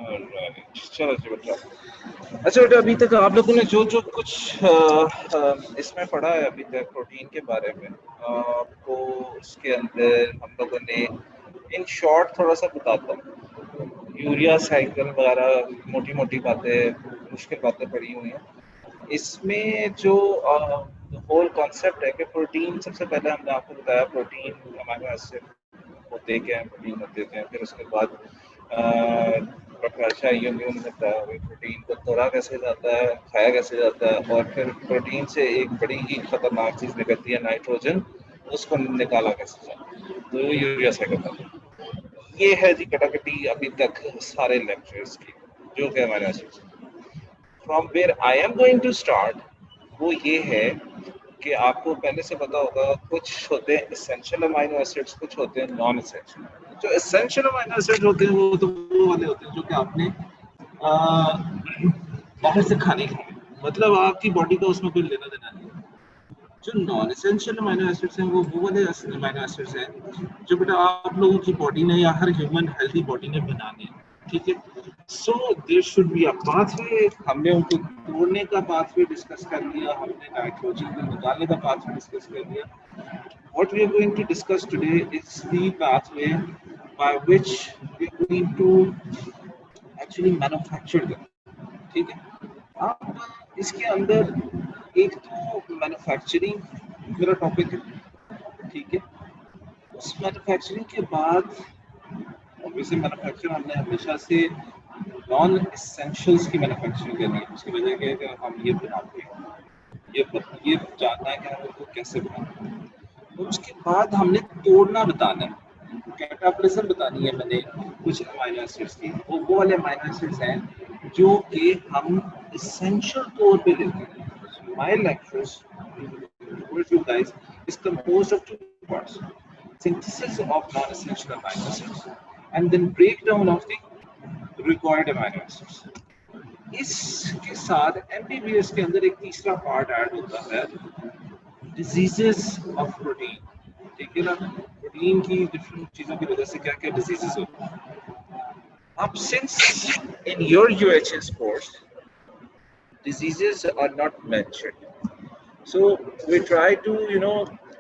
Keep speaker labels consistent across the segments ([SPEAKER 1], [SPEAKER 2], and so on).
[SPEAKER 1] चलो जी बेटा। अच्छा बेटा, अभी तक आप लोगों ने जो जो कुछ इसमें पढ़ा है अभी तक प्रोटीन के बारे में, आपको उसके अंदर हम लोगों ने इन शॉर्ट थोड़ा सा बताता हूँ। यूरिया साइकिल वगैरह मोटी मोटी बातें, मुश्किल बातें पढ़ी हुई हैं इसमें। जो होल कॉन्सेप्ट है कि प्रोटीन, सबसे पहले हमने आपको बताया प्रोटीन अमीनो एसिड होते क्या हैं, प्रोटीन होते क्या हैं। फिर उसके बाद डॉक्टर आशा यूं यूं ने बताया प्रोटीन को तोड़ा कैसे जाता है, खाया कैसे जाता है, और फिर प्रोटीन से एक बड़ी ही खतरनाक चीज़ निकलती है नाइट्रोजन, उसको निकाला कैसे जाता है, तो यूरिया साइकिल का। ये है जी कटाकटी अभी तक सारे लेक्चर्स की, जो कि हमारे from where I am going to start वो ये है कि आपको पहले से पता होगा कुछ होते हैं एसेंशियल अमाइनो एसिड्स, कुछ होते हैं नॉन एसेंशियल। जो एसेंशियल अमाइनो एसिड होते हैं वो तो वो वाले होते हैं जो कि आपने बाहर से खाने के, मतलब आपकी बॉडी का उसमें कोई लेना देना नहीं। जो नॉन एसेंशियल अमाइनो एसिड्स हैं वो वाले अमाइनो एसिड्स हैं जो बेटा आप लोगों की बॉडी ने या हर ह्यूमन हेल्दी बॉडी ने बनाने हैं, ठीक है। So there should be a pathway. हमने उनको तोड़ने का पाथवे डिस्कस कर लिया, हमने नाइट्रोजन को निकालने का पाथवे डिस्कस कर लिया। What we are going to discuss today is the pathway by which we are going to actually manufacture them, ठीक है। अब इसके अंदर एक तो मैन्युफैक्चरिंग मेरा टॉपिक है, ठीक है। उस मैन्युफैक्चरिंग के बाद ऑब्वियसली मैन्युफैक्चर हमने हमेशा से नॉन एसेंशियल्स की मैन्युफैक्चरिंग करनी है। उसकी वजह क्या है कि हम ये बनाते हैं, ये जानना है कि हम उसको कैसे बनाते हैं। तो उसके बाद हमने तोड़ना बताना है, कैटाबॉलिज्म बतानी है मैंने कुछ अमाइनो एसिड्स की। वो वाले अमाइनो एसिड्स हैं जो कि हम एसेंशियल तौर पे लेते हैं। My lectures towards you guys is composed of two parts: synthesis of non-essential amino acids and then breakdown of the required amino acids. इसके साथ MBBS के अंदर एक तीसरा पार्ट ऐड होता है, डिजीजेस ऑफ प्रोटीन, ठीक है ना। प्रोटीन की डिफरेंट चीजों की वजह से क्या क्या डिजीजेस होते हैं। अब since in your UHS course diseases are not mentioned, so we try to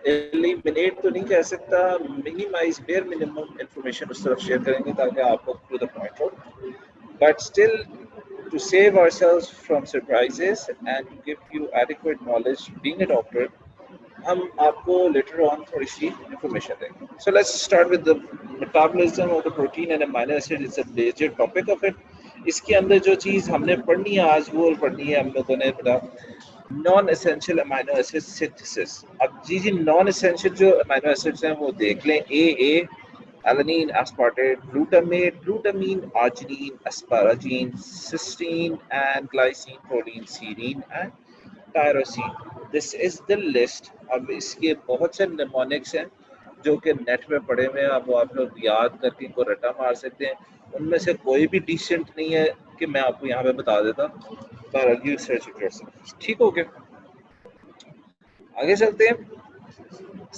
[SPEAKER 1] eliminate तो नहीं कह सकता, minimize bare minimum information उस तरफ शेयर करेंगे ताकि आपको to the point हो, but still to save ourselves from surprises and to give you adequate knowledge being a doctor, हम आपको later on थोड़ी सी information देंगे. So let's start with the metabolism of the protein and amino acid. It's a major topic of it. इसके अंदर जो चीज़ हमने पढ़नी है आज वो पढ़नी है हम लोगों ने बेटा non essential amino acid synthesis. अब जी नॉन एसेंशियल जो अमाइनो एसिड्स हैं वो देख लें। ए alanine, aspartate, glutamate, glutamine, arginine, asparagine, cysteine, and glycine, proline, serine, and tyrosine. This is the list. अब इसके बहुत से निमोनिक्स हैं जो कि नेट में पड़े हुए हैं, अब आप लोग याद करके इनको रट्टा मार सकते हैं। उनमें से कोई भी डिसेंट नहीं है कि मैं आपको यहाँ पे बता देता, पर यू सर्च इट योरसेल्फ। ठीक हो गया, आगे चलते हैं।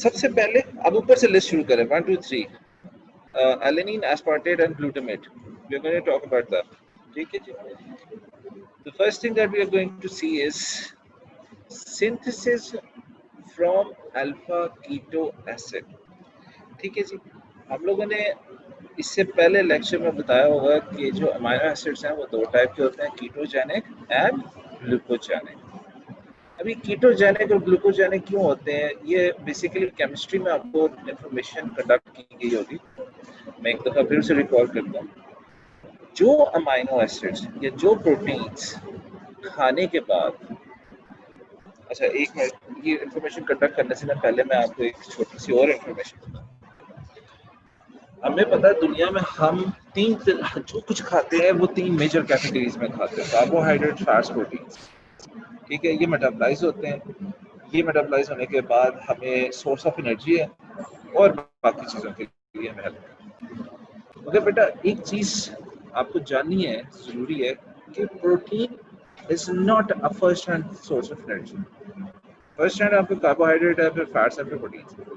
[SPEAKER 1] सबसे पहले अब ऊपर से लिस्ट शुरू करें, 1 2 3 alanine, aspartate, and glutamate. We are going to talk about that. Okay, the first thing that we are going to see is synthesis from alpha keto acid. ठीक है जी, हम लोगों ने इससे पहले लेक्चर में बताया होगा कि जो अमाइनो एसिड्स हैं वो दो टाइप के होते हैं, कीटोजेनिक एंड ग्लूकोजेनिक। अभी कीटोजेनिक और ग्लूकोजेनिक क्यों होते हैं, ये बेसिकली केमिस्ट्री में आपको इंफॉर्मेशन कंडक्ट की गई होगी। मैं एक दफ़ा फिर से रिकॉल करता हूँ। जो अमाइनो एसिड्स या जो प्रोटीन्स खाने के बाद, अच्छा एक मिनट, ये इंफॉर्मेशन कंडक्ट करने से पहले मैं आपको एक छोटी सी और इंफॉर्मेशन बताऊँ। हमें पता है दुनिया में हम जो कुछ खाते हैं वो 3 मेजर कैटेगरीज में खाते हैं, कार्बोहाइड्रेट, फैट्स, प्रोटीन्स। ठीक है, ये मेटाबोलाइज होते हैं। ये मेटाबोलाइज होने के बाद हमें सोर्स ऑफ एनर्जी है और बाकी चीज़ों के लिए हमें हेल्प करती है। मगर बेटा एक चीज़ आपको जाननी है, ज़रूरी है कि protein is not a first hand source of energy. First hand आपको कार्बोहाइड्रेट है, फिर फैट्स है, फिर प्रोटीन।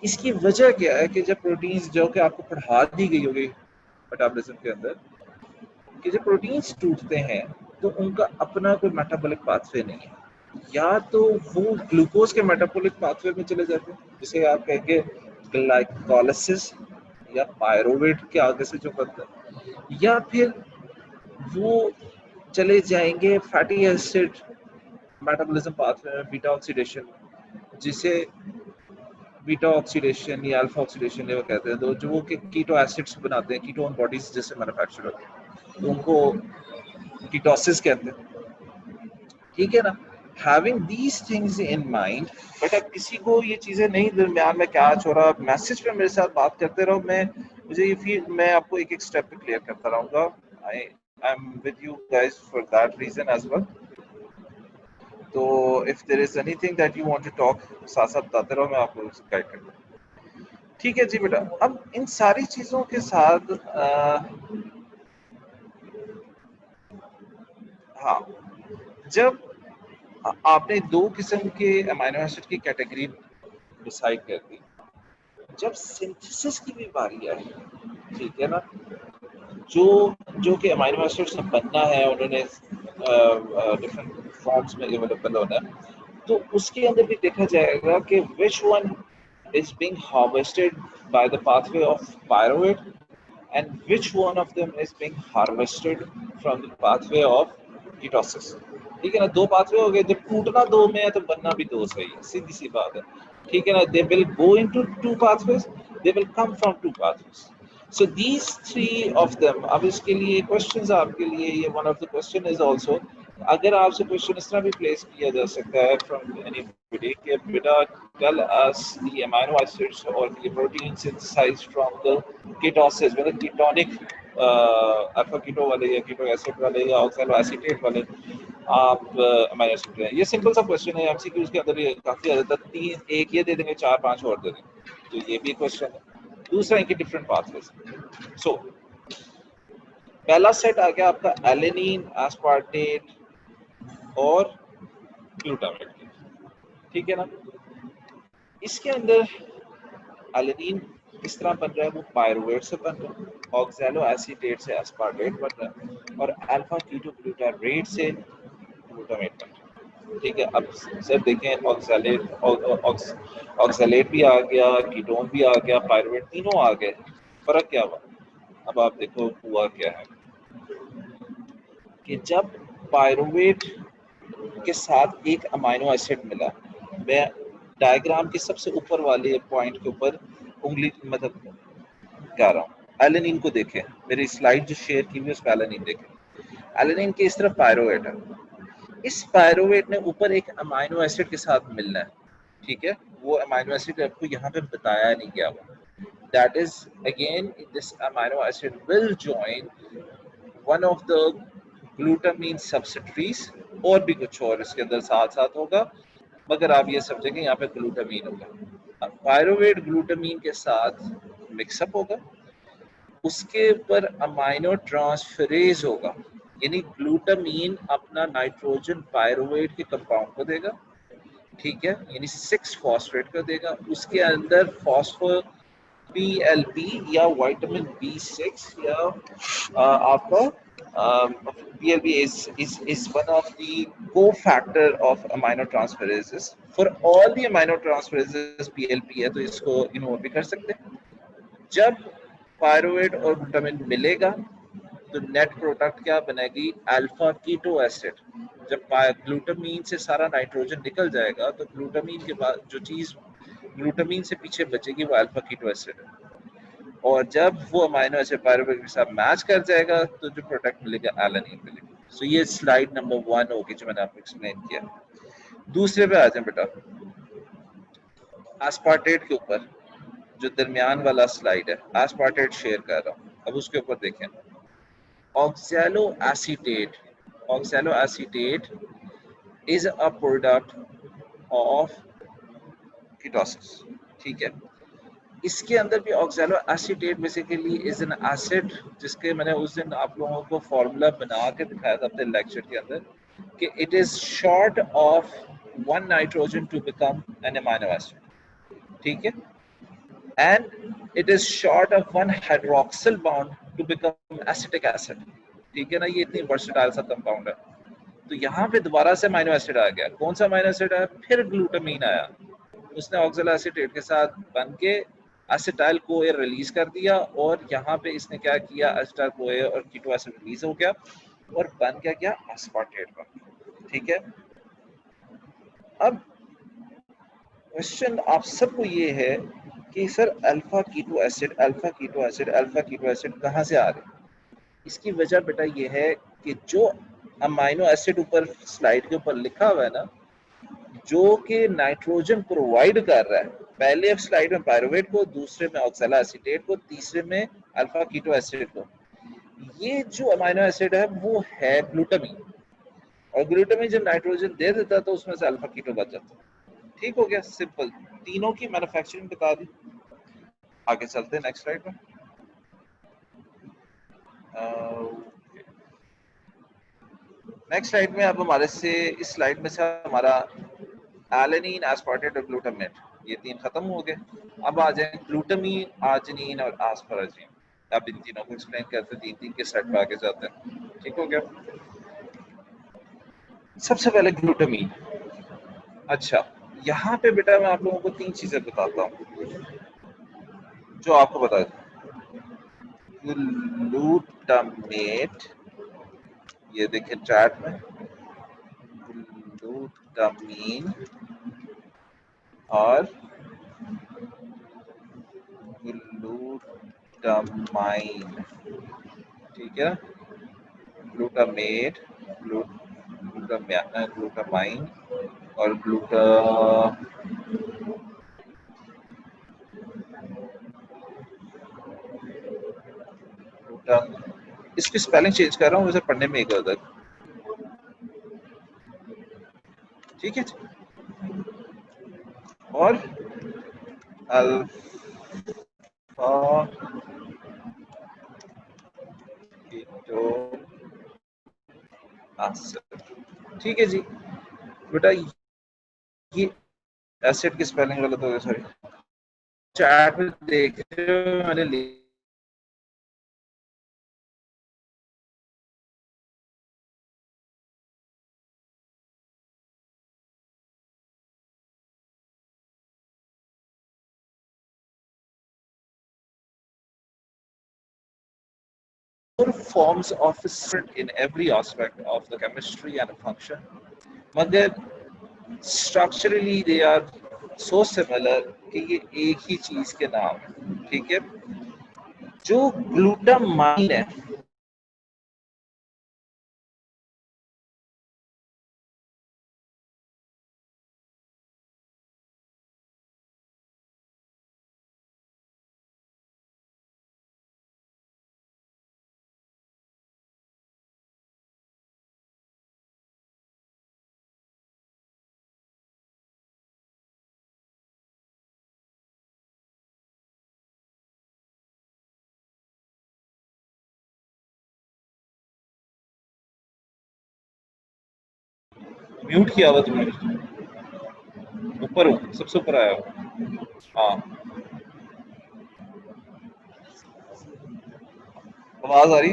[SPEAKER 1] इसकी वजह क्या है कि जब प्रोटीन्स जो कि आपको पढ़ा दी गई होगी मेटाबॉलिज्म के अंदर, कि जब प्रोटीन्स टूटते हैं तो उनका अपना कोई मेटाबॉलिक पाथवे नहीं है, या तो वो ग्लूकोज के मेटाबॉलिक पाथवे में चले जाते हैं जिसे आप कहेंगे ग्लाइकोलाइसिस या पायरोवेट के आगे से जो बनता है, या फिर वो चले जाएंगे फैटी एसिड मेटाबॉलिज्म पाथवे में बीटा ऑक्सीडेशन, जिसे बीटा ऑक्सीडेशन या अल्फा ऑक्सीडेशन वो कहते हैं, तो जो वो कीटो एसिड्स बनाते हैं, कीटोन बॉडीज जैसे मैन्युफैक्चर होती है, तो उनको कीटोसिस कहते हैं, ठीक है ना। Having these things in mind, but अब किसी को ये चीजें नहीं दरमियान में क्या छोड़ा, मैसेज पे मेरे साथ बात करते रहो, मुझे ये फील, मैं आपको एक एक स्टेप पे क्लियर करता रहूंगा। I am with you guys for that reason as well. तो if there is anything that you want to talk, साथ साथ बताते रहो, मैं आपको गाइड करूंगा। ठीक है जी बेटा। अब इन सारी चीजों के साथ हाँ, जब आपने दो किस्म के अमीनो एसिड की कैटेगरी डिसाइड कर दी, जब सिंथेसिस की भी बारी आई, ठीक है ना, जो कि अमीनो एसिड्स में बनना है, उन्होंने डिफरेंट फॉर्म्स में अवेलेबल होना है, तो उसके अंदर भी देखा जाएगा कि which one is being harvested by the pathway of pyruvate and which one of them is being harvested from the pathway of ketosis। ठीक है ना, दो पाथवे हो गए, जब टूटना दो में है तो बनना भी दो से ही है, सीधी सी बात है, ठीक है ना। They will go into two pathways, they will come from two pathways, so these three of them. अब इसके लिए क्वेश्चंस आपके लिए, ये one of the question is also, अगर आपसे क्वेश्चन इस तरह भी प्लेस किया जा सकता है फ्रॉम एनीबॉडी कि बेटा tell us the amino acids और the protein synthesised from the ketosis, मतलब कीटोनिक अल्फा कीटो वाले या कीटो एसिड वाले या ऑक्सैलो एसीटेट वाले आप अमीनो एसिड हैं। ये सिंपल सा क्वेश्चन है, एमसीक्यूज के अंदर ये काफी ज्यादा, तीन एक ये दे देंगे, चार पांच और दे देंगे, तो ये भी क्वेश्चन है। दूसरा इनके डिफरेंट पाथवेज। सो पहला सेट आ गया आपका एलेनिन, एस्पार्टेट और ग्लूटामेट, ठीक है ना। इसके अंदर एलेनिन किस तरह बन रहा है, वो पायरुवेट से बन रहा है, ऑक्सैलो एसीटेट से एस्पार्टेट बन रहा है, और अल्फा कीटो ग्लूटारेट से ग्लूटामेट बन रहा है, ठीक है। अब सर देखें, ऑक्सैलेट भी आ गया, कीटोन भी आ गया, पायरुवेट, तीनों आ गए, फर्क क्या हुआ। अब आप देखो हुआ क्या है कि जब पायरुवेट के साथ एक अमीनो एसिड मिला, मैं डायग्राम के सबसे ऊपर वाले पॉइंट के ऊपर उंगली मतलब कर रहा हूँ, एलेनिन को देखें, मेरी स्लाइड जो शेयर की हुई है उस पर एलेनिन देखें। एलेनिन के इस तरफ पायरुवेट है, इस पायरुवेट ने ऊपर एक अमीनो एसिड के साथ मिलना है, ठीक है। वो अमीनो एसिड आपको यहाँ पे बताया नहीं गया हुआ, that is again this amino acid will join one of the glutamine subsidiaries, और भी कुछ और इसके अंदर साथ साथ होगा, मगर आप ये समझेंगे यहाँ पे ग्लूटामीन होगा। पायरुवेट ग्लूटामीन के साथ मिक्सअप होगा, उसके ऊपर अमाइनो ट्रांसफरेज होगा, यानी ग्लूटामीन अपना नाइट्रोजन पायरुवेट के कंपाउंड को देगा, ठीक है, यानी 6 फॉस्फेट को देगा, उसके अंदर फॉस्फो PLB या विटामिन B6 या आपका PLB is one of the cofactor of amino transferases. For all the amino transferases PLB है, तो इसको इन्वोल्व भी कर सकते हैं। जब पायरुवेट और ग्लूटामिन मिलेगा तो नेट प्रोडक्ट क्या बनेगी, अल्फा कीटो एसिड। जब ग्लूटामीन से सारा नाइट्रोजन निकल जाएगा तो ग्लूटामीन के बाद जो चीज ग्लूटामीन से पीछे बचेगी वो अल्फा कीटो एसिड है, और जब वो अमीनो एसिड पायरुवेट के साथ मैच कर जाएगा तो जो प्रोडक्ट मिलेगा एलेनिन मिलेगा। सो ये स्लाइड नंबर 1 होगी जो मैंने आपको एक्सप्लेन किया। दूसरे पे आ जाए बेटा, एस्पार्टेट के ऊपर जो दरमियान वाला स्लाइड है, एस्पार्टेट शेयर कर रहा हूँ, अब उसके ऊपर देखें, oxalo acetate, oxalo acetate is a product of ketosis, ठीक है। इसके अंदर भी oxalo acetate basically is an acid, जिसके मैंने उस दिन आप लोगों को फॉर्मूला बना के दिखाया था अपने लेक्चर के अंदर कि it is short of 1 nitrogen to become an amino acid, ठीक है, and it is short of 1 hydroxyl bond to become acetic acid, ठीक है ना, ये इतनी वर्सेटाइल सा कंपाउंड है। तो यहाँ पे दोबारा से अमीनो एसिड आ गया। कौन सा अमीनो एसिड आया? फिर ग्लूटामीन आया। उसने ऑक्सैलो एसीटेट के साथ बन के एसिटाइल कोए रिलीज कर दिया, और यहाँ पे इसने क्या किया, एसिटाइल कोए और कीटो एसिड रिलीज हो गया और बन क्या गया, एस्पार्टेट बन गया। ठीक है, अब क्वेश्चन आप सबको ये है कि sir alpha keto acid, alpha keto acid, alpha keto acid कहाँ से आ रहे हैं? इसकी वजह बेटा ये है कि जो अमाइनो एसिड ऊपर स्लाइड के ऊपर लिखा हुआ है ना, जो कि नाइट्रोजन प्रोवाइड कर रहा है, पहले स्लाइड में पायरुवेट को, दूसरे में ऑक्सैलो एसीटेट को, तीसरे में अल्फा कीटो एसिड को, ये जो अमाइनो एसिड है वो है ग्लूटामीन। और ग्लूटामीन जब नाइट्रोजन दे देता है तो उसमें से अल्फा कीटो बच जाता है। ठीक हो गया, सिंपल। तीनों की मैन्युफैक्चरिंग बता दी। आगे चलते हैं नेक्स्ट स्लाइड में। नेक्स्ट स्लाइड में अब हमारे से, इस स्लाइड में से हमारा एलेनिन, एस्पार्टेट और ग्लूटामेट, ये तीन खत्म हो गए। अब आ जाए ग्लूटामीन, आर्जिनिन और एस्पाराजिन। अब इन तीनों को एक्सप्लेन करते हैं, तीन तीन के स्लाइड पे आगे जाते हैं। ठीक हो गया। सबसे पहले ग्लूटामीन। अच्छा, यहाँ पे बेटा मैं आप लोगों को तीन चीजें बताता हूँ जो आपको बता दूं। ग्लूटामेट, ये देखिए चार्ट में, ग्लूटामीन और ग्लूटामाइन। ठीक है, ग्लूटामेट, ग्लूटामाइन और इसकी स्पेलिंग चेंज कर रहा हूँ, वैसे पढ़ने में एक होता है। ठीक है, और अल्फा कीटो एसिड। ठीक है जी बेटा, ये एसिड की स्पेलिंग गलत हो गई, सॉरी। चैट में देख रहे हो मैंने forms of in every aspect of the chemistry and function, मगर structurally they are so similar कि ये एक ही चीज के नाम है। ठीक है, जो ग्लूटामाइन है, म्यूट किया हुआ तुमने, ऊपर हूँ, सबसे ऊपर आया हूँ। हाँ, आवाज आ रही?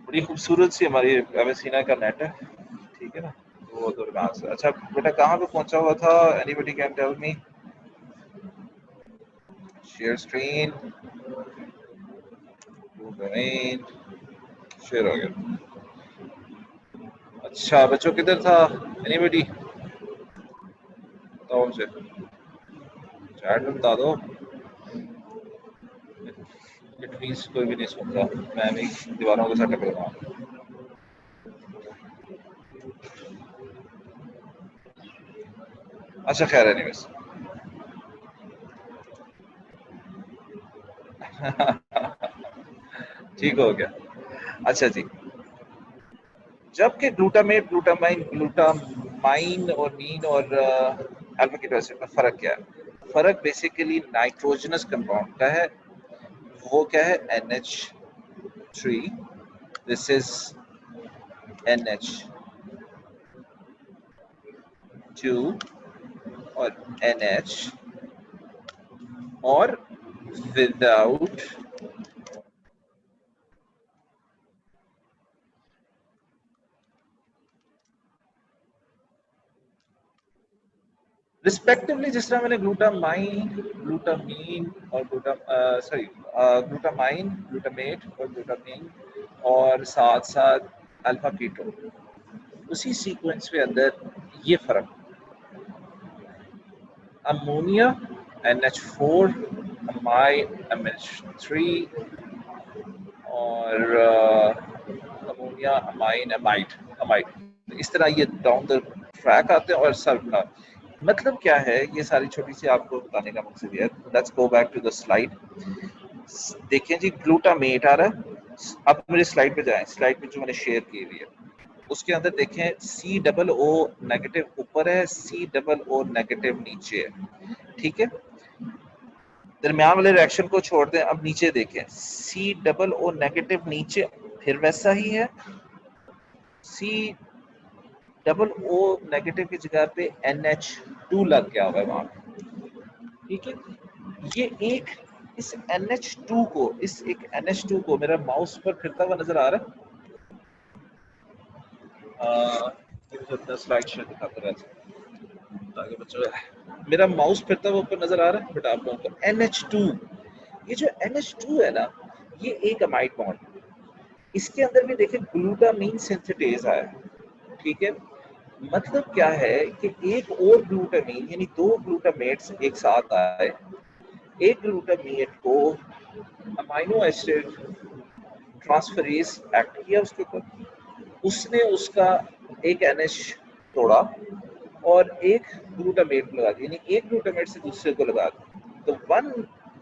[SPEAKER 1] बड़ी खूबसूरत सी हमारी एवेसीना का नेट है। ठीक है ना, वो तो से। अच्छा बेटा, कहाँ पे पहुंचा हुआ था? Anybody can tell me? Share screen, share हो गया। अच्छा बच्चों, किधर था एनीबॉडी? बताओ मुझे, चैट में बता दो। एटलीस्ट कोई भी नहीं सुन रहा, मैं भी दीवारों के साथ टकरा रहा हूँ। अच्छा खैर, एनीवेज ठीक हो गया। अच्छा जी, जबकि ग्लूटामेट, ग्लूटामाइन, ग्लूटामाइन और नीन और अल्फा कीटो एसिड में फर्क क्या है? फर्क बेसिकली नाइट्रोजनस कंपाउंड का है। वो क्या है? NH3, दिस इज NH2 और NH, और without रिस्पेक्टिवली, जिस तरह मैंने ग्लूटामाइन, ग्लूटामीन और ग्लूटामाइन, ग्लूटामेट और ग्लूटामीन और साथ साथ अल्फा कीटो, उसी सीक्वेंस के अंदर ये फर्क, अमोनिया NH4, अमाइन MH3 और अमोनिया अमाइन अमाइड, इस तरह ये डाउन द ट्रैक आते हैं। और सब मतलब क्या है, ये सारी छोटी सी आपको बताने का मकसद ये है। Let's go back to the slide. देखें जी, ग्लूटामेट आ रहा है। अब मेरे स्लाइड पे जाएं, स्लाइड पे जो मैंने शेयर की हुई है उसके अंदर देखें COO नेगेटिव ऊपर है, COO नेगेटिव नीचे है, ठीक है। दरमियान वाले रिएक्शन को छोड़ दें, अब नीचे देखें, COO नेगेटिव नीचे फिर वैसा ही है, COO नेगेटिव की जगह पे NH2 लग गया हुआ है वहां पे, ठीक है। ये एक इस NH2 को, इस एक NH2 को मेरा माउस पर फिरता हुआ नजर आ रहा है। स्लाइड शेयर दिखाते रहते ताकि बच्चों, मेरा माउस फिरता हुआ ऊपर नजर आ रहा है बट आप लोगों को NH2, ये जो NH2 है ना, ये एक अमाइड बॉन्ड, इसके अंदर भी देखें ग्लूटामीन सिंथेटेज आया, ठीक है। मतलब क्या है कि एक और ग्लूटामीन यानी दो ग्लूटामेट्स एक साथ आए, एक ग्लूटामेट को अमाइनो एसिड ट्रांसफरेज एक्ट किया उसके ऊपर, उसने उसका एक NH तोड़ा और एक ग्लूटामेट लगा दिया, यानी एक ग्लूटामेट से दूसरे को लगा दिया। तो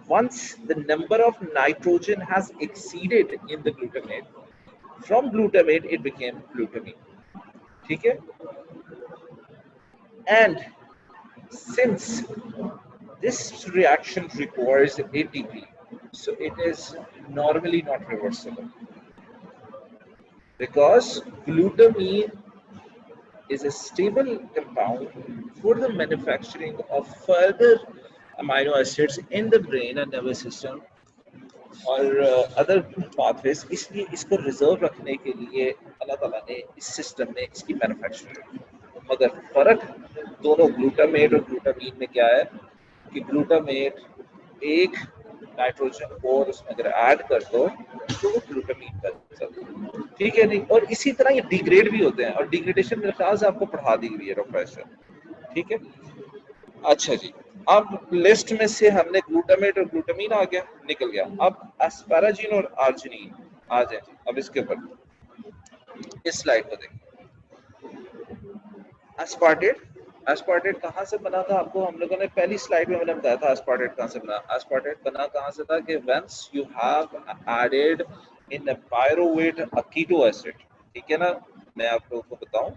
[SPEAKER 1] once the number of nitrogen has exceeded in the glutamate, from glutamate it became glutamine, ठीक है। And since this reaction requires ATP, so it is normally not reversible because glutamine is a stable compound for the manufacturing of further amino acids in the brain and nervous system और other pathways. इसलिए इसको reserve रखने के लिए अल्लाह ताला ने इस system में इसकी मैन्युफैक्चरिंग, मगर फर्क दोनों ग्लूटामेट और ग्लूटामीन में क्या है कि ग्लूटामेट एक नाइट्रोजन और उसमें अगर ऐड कर दो तो वो ग्लूटामीन बन सकता है, ठीक है नहीं। और इसी तरह ये डिग्रेड भी होते हैं और डिग्रेडेशन मेरे ख्याल से आपको पढ़ा दी हुई है डॉक्टर, ठीक है। अच्छा जी, अब लिस्ट में से हमने ग्लूटामेट और ग्लूटामीन आ गया, निकल गया। अब एस्पाराजीन और आर्जिनिन आ जाए। अब इसके ऊपर इस स्लाइड को देखिए, एस्पार्टेट कहाँ से बना था, आपको हम लोगों ने पहली स्लाइड में मैंने बताया था एस्पार्टेट कहाँ से बना। एस्पार्टेट बना कहाँ से था कि whence you have added in a pyruvate a keto acid, ठीक है ना। मैं आप लोगों को बताऊं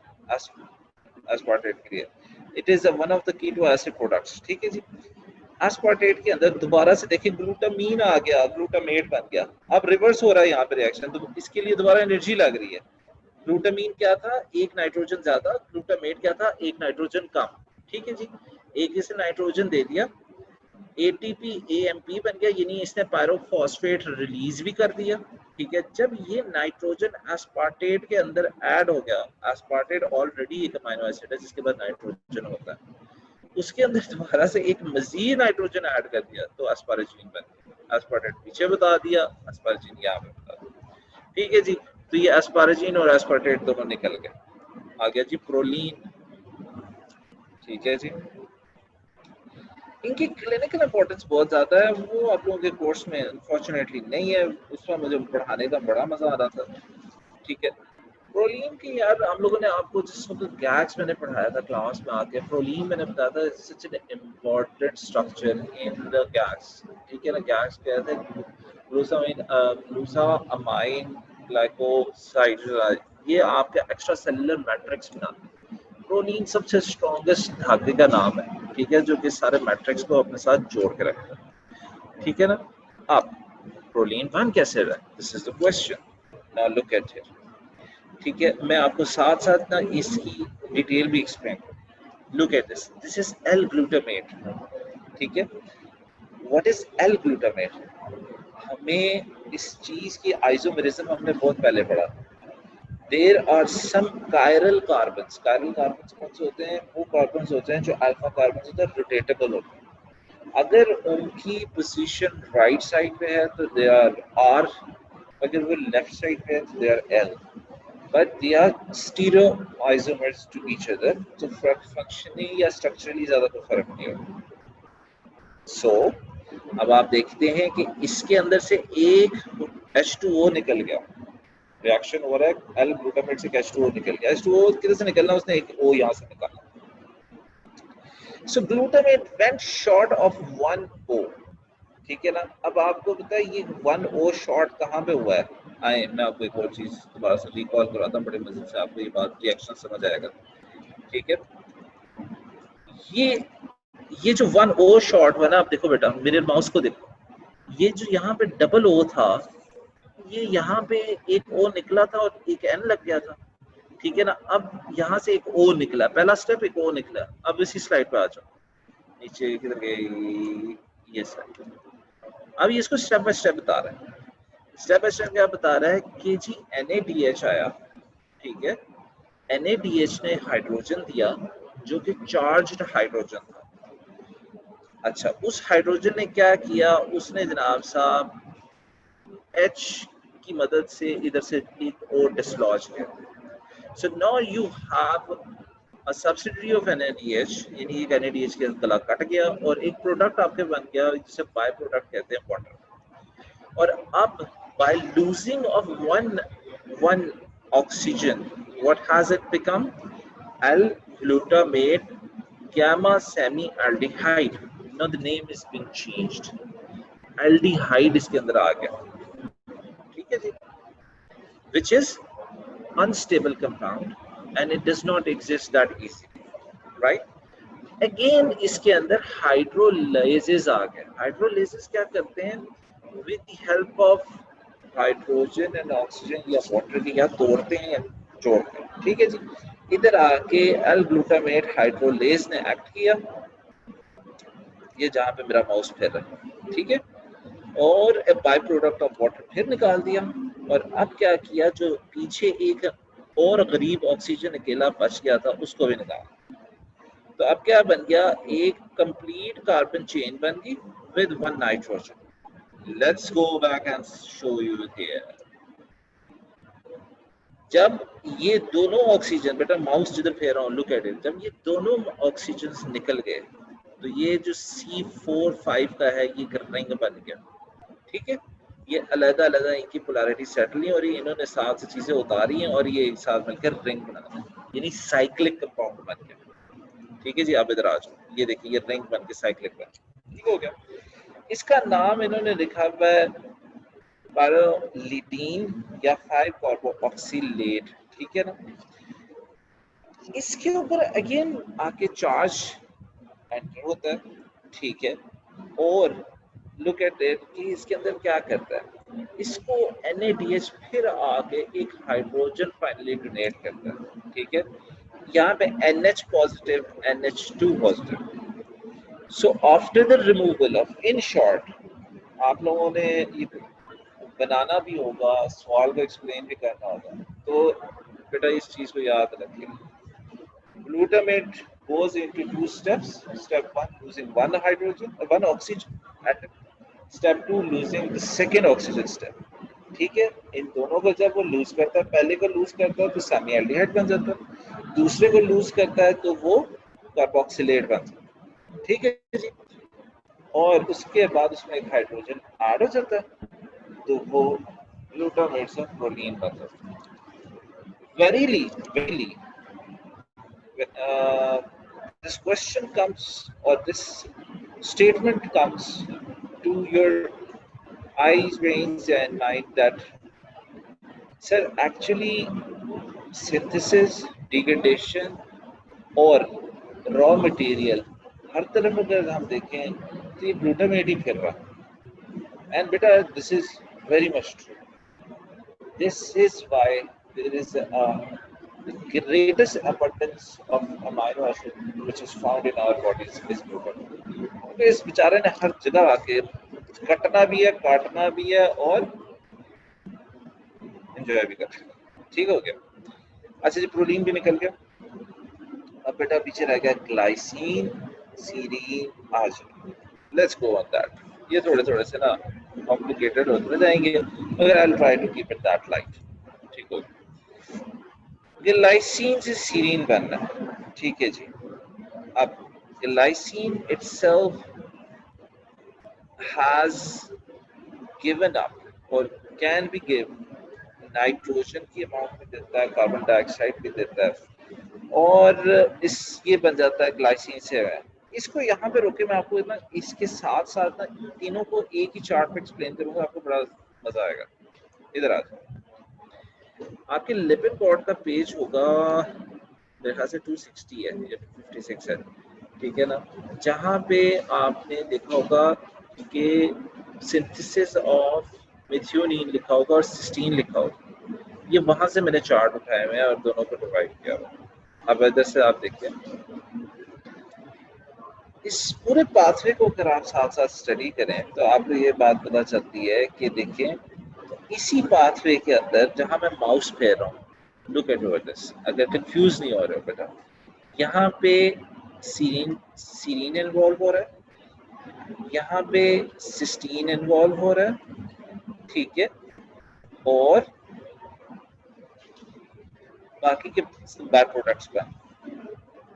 [SPEAKER 1] एस्पार्टेट के लिए, it is one of the keto acid products, ठीक है जी। एस्पार्टेट के अंदर दोबारा से देखिए ग्लूटामीन आ गया, ग्लूटामेट बन गया। अब रिवर्स हो रहा है यहाँ पे रिएक्शन, तो इसके लिए दोबारा एनर्जी लग रही है। ग्लूटामीन क्या था, एक नाइट्रोजन ज्यादा, ग्लूटामेट क्या था, एक नाइट्रोजन कम, ठीक है जी। एक जैसे नाइट्रोजन दे दिया, ATP AMP बन गया, यानी इसने पायरोफॉस्फेट रिलीज भी कर दिया, ठीक है। जब ये नाइट्रोजन एस्पार्टेट के अंदर ऐड हो गया, एस्पार्टेट ऑलरेडी एक अमीनो एसिड है जिसके बाद नाइट्रोजन होता है, उसके अंदर दोबारा से एक मजीद नाइट्रोजन ऐड कर दिया तो एस्पाराजीन बन गया। एस्पार्टेट पीछे बता दिया, एस्पाराजीन यहाँ पे बता दिया, ठीक है जी। तो ये एस्पाराजीन और एस्पार्टेट दोनों निकल गए। आ गया जी प्रोलीन, ठीक है जी। इनकी क्लिनिकल इंपॉर्टेंस बहुत ज्यादा है, वो आप लोगों के कोर्स में अनफॉर्चुनेटली नहीं है, उसमें मुझे पढ़ाने का बड़ा मजा आ रहा था, ठीक है। प्रोलीन की यार हम लोगों ने आपको जिस वक्त गैग्स मैंने पढ़ाया था क्लास में आके, प्रोलीन मैंने बताया था such an important structure in the gags, ठीक है ना। गैग्स कहते हैं ग्लूसामाइन ग्लाइकोसाइड, ये आपके एक्स्ट्रा सेलुलर मैट्रिक्स बनाते हैं। प्रोलीन सबसे स्ट्रॉन्गेस्ट धागे का नाम है, ठीक है, जो कि सारे मैट्रिक्स को अपने साथ जोड़ के रखता है, ठीक है ना। अब प्रोलीन बन कैसे रहा है, this is the question, now look at it, ठीक है। मैं आपको साथ साथ ना इसकी डिटेल भी एक्सप्लेन करूँ। Look at this, this is L glutamate, ठीक है।
[SPEAKER 2] What is L glutamate? हमें इस चीज की आइसोमेरिज्म हमने बहुत पहले पढ़ा। There are some chiral carbons. Chiral carbons कौन से होते हैं? वो कार्बन्स होते हैं जो अल्फा कार्बन्स होते हैं, रोटेटेबल होते हैं। अगर उनकी पोजीशन राइट साइड पे है तो दे आर आर, अगर वो लेफ्ट साइड पे है तो they R L, but they are stereo isomers to each other, तो फंक्शनली या स्ट्रक्चरली ज्यादा कोई फर्क नहीं होगा। सो अब आप देखते हैं कि इसके अंदर से एक H2O निकल गया, रिएक्शन हो रहा है, एल ग्लूटामेट से H2O निकल गया। H2O किधर से निकलना? उसने एक O यहाँ से निकाला। So glutamate went short of 1 O, ठीक है ना। अब आपको पता है ये 1 O शॉर्ट कहाँ पे हुआ है? आए मैं आपको एक और चीज दोबारा से रिकॉल कराता हूँ, बड़े मजे से आपको ये बात रिएक्शन समझ आएगा, ठीक है। ये जो 1 O शॉर्ट हुआ ना, आप देखो बेटा मेरे माउस को देखो, ये जो यहाँ पे डबल O था, ये यहाँ पे एक O निकला था और एक N लग गया था, ठीक है ना। अब यहाँ से एक O निकला, पहला स्टेप एक O निकला। अब इसी स्लाइड पे आ जाओ, नीचे किधर गई ये स्लाइड। अब ये इसको स्टेप बाय स्टेप बता रहा है। स्टेप बाय स्टेप क्या बता रहा है कि जी NaDH आया, ठीक है। NaDH ने हाइड्रोजन दिया जो कि चार्ज्ड हाइड्रोजन था। अच्छा, उस हाइड्रोजन ने क्या किया? उसने जनाब साहब H की मदद से इधर से एक और डिसलॉज किया। So now you have a subsidiary of NaDH, यानी एक NaDH के गला कट गया और एक प्रोडक्ट आपके बन गया जिसे बाय प्रोडक्ट कहते हैं, वाटर। और अब by losing of one oxygen, what has it become? L-glutamate gamma semi-aldehyde. Now the name is being changed. Aldehyde इसके अंदर आ गया, ठीक है जी, which is unstable compound and it does not exist that easily, right? Again इसके अंदर हाइड्रोलाइजेस आ गए। हाइड्रोलाइजेस क्या करते हैं? With the help of hydrogen and oxygen या वाटर की या तोड़ते हैं या जोड़ते हैं, ठीक है जी। इधर आके एल ग्लूटामेट हाइड्रोलेज ने एक्ट किया, ये जहाँ पे मेरा माउस फिर रहा है, ठीक है, और ए बाय प्रोडक्ट ऑफ वाटर फिर निकाल दिया। और अब क्या किया? जो पीछे एक और गरीब ऑक्सीजन अकेला बच गया था उसको भी निकाला। तो अब क्या बन गया? एक कंप्लीट कार्बन चेन बन गई with 1 nitrogen. Let's go back and show you here. जब ये दोनों ऑक्सीजन, बेटा माउस जिधर फेर रहा हूँ, लुक एट इट, जब ये दोनों ऑक्सीजन निकल गए तो ये जो C4-5 का है ये रिंग बन गया, ठीक है। ये अलग अलग इनकी पोलैरिटी सेटल नहीं हो रही, इन्होंने साथ से चीजें उतारी हैं और ये एक साथ मिलकर रिंग बना रहे हैं, यानी साइक्लिक कंपाउंड बन गया, ठीक है जी। आप इधर आ जाओ, ये देखिए ये रिंग बन के साइक्लिक बन, ठीक हो गया। इसका नाम इन्होंने लिखा हुआ है पैरोलिडीन या 5-कार्बोक्सिलेट, ठीक है ना। इसके ऊपर अगेन आके चार्ज एंटर होता है, ठीक है। और लुक एट इट कि इसके अंदर क्या करता है? इसको NaDH फिर आके एक हाइड्रोजन फाइनली डोनेट करता है, ठीक है। यहाँ पे NH positive, NH2 positive. So after the removal of, in short आप लोगों ने ये बनाना भी होगा, सवाल को एक्सप्लेन भी करना होगा, तो बेटा इस चीज को याद रखिए। Glutamate goes into 2 steps. Step 1, losing 1 hydrogen, 1 oxygen atom. Step 2, losing the second oxygen step. ठीक है, इन दोनों को जब वो लूज करता है, पहले को लूज करता है तो सेमी एल्डिहाइड बन जाता है, दूसरे को लूज करता है तो वो कार्बोक्सिलेट बन जाता है, ठीक है जी। और उसके बाद उसमें एक हाइड्रोजन ऐड हो जाता है तो वो ग्लूटामेट ऑफ प्रोटीन बन जाता है। Verily this question comes or this statement comes to your eyes, brains and mind that sir actually synthesis, degradation और raw material हर तरफ अगर हम देखें तो ये ग्लूटामेट ही फिर रहा है। and beta this is very much true. This is why there is a the greatest abundance of amino acid which is found in our bodies is gluten. तो इस बेचारे ने हर जगह आके कटना भी है, काटना भी है और एंजॉय भी करना है। ठीक हो गया। अच्छा जी, प्रोटीन भी निकल गया। अब बेटा पीछे रह गया glycine, serine, arginine. Let's go on that. ये थोड़े थोड़े से ना कॉम्प्लिकेटेड होते जाएंगे, मगर I will try to keep it that light. ठीक हो गया। ग्लाइसिन से सीरीन बनना है, ठीक है जी। अब glycine itself has given up or can be given, nitrogen की अमाउंट भी देता है, कार्बन डाइऑक्साइड भी देता है, और इस ये बन जाता है ग्लाइसिन से है। इसको यहाँ पे रोके, मैं आपको ना इसके साथ साथ ना तीनों को एक ही चार्ट पे एक्सप्लेन करूंगा, आपको बड़ा मजा आएगा। इधर आ जाओ। आपके लिपिड कॉर्ड का पेज होगा मेरे ख्याल से 260 है या 256 है, ठीक है ना, जहाँ पे आपने देखा होगा कि सिंथेसिस ऑफ मेथियोनीन लिखा होगा और सिस्टीन लिखा होगा। ये वहां से मैंने चार्ट उठाए हुए हैं और दोनों को डिवाइड किया हुआ। अब इधर से आप देखिए, इस पूरे पाथवे को अगर आप साथ साथ स्टडी करें तो आपको ये बात पता चलती है कि देखिए, इसी पाथवे के अंदर जहां मैं माउस फेर रहा हूँ, लुक एट ओवर दिस, अगर कंफ्यूज नहीं हो रहे हो बेटा, यहाँ पे सीरीन इन्वॉल्व हो रहा है, यहाँ पे सिस्टीन इन्वॉल्व हो रहा है, ठीक है, और बाकी के बाय प्रोडक्ट्स का।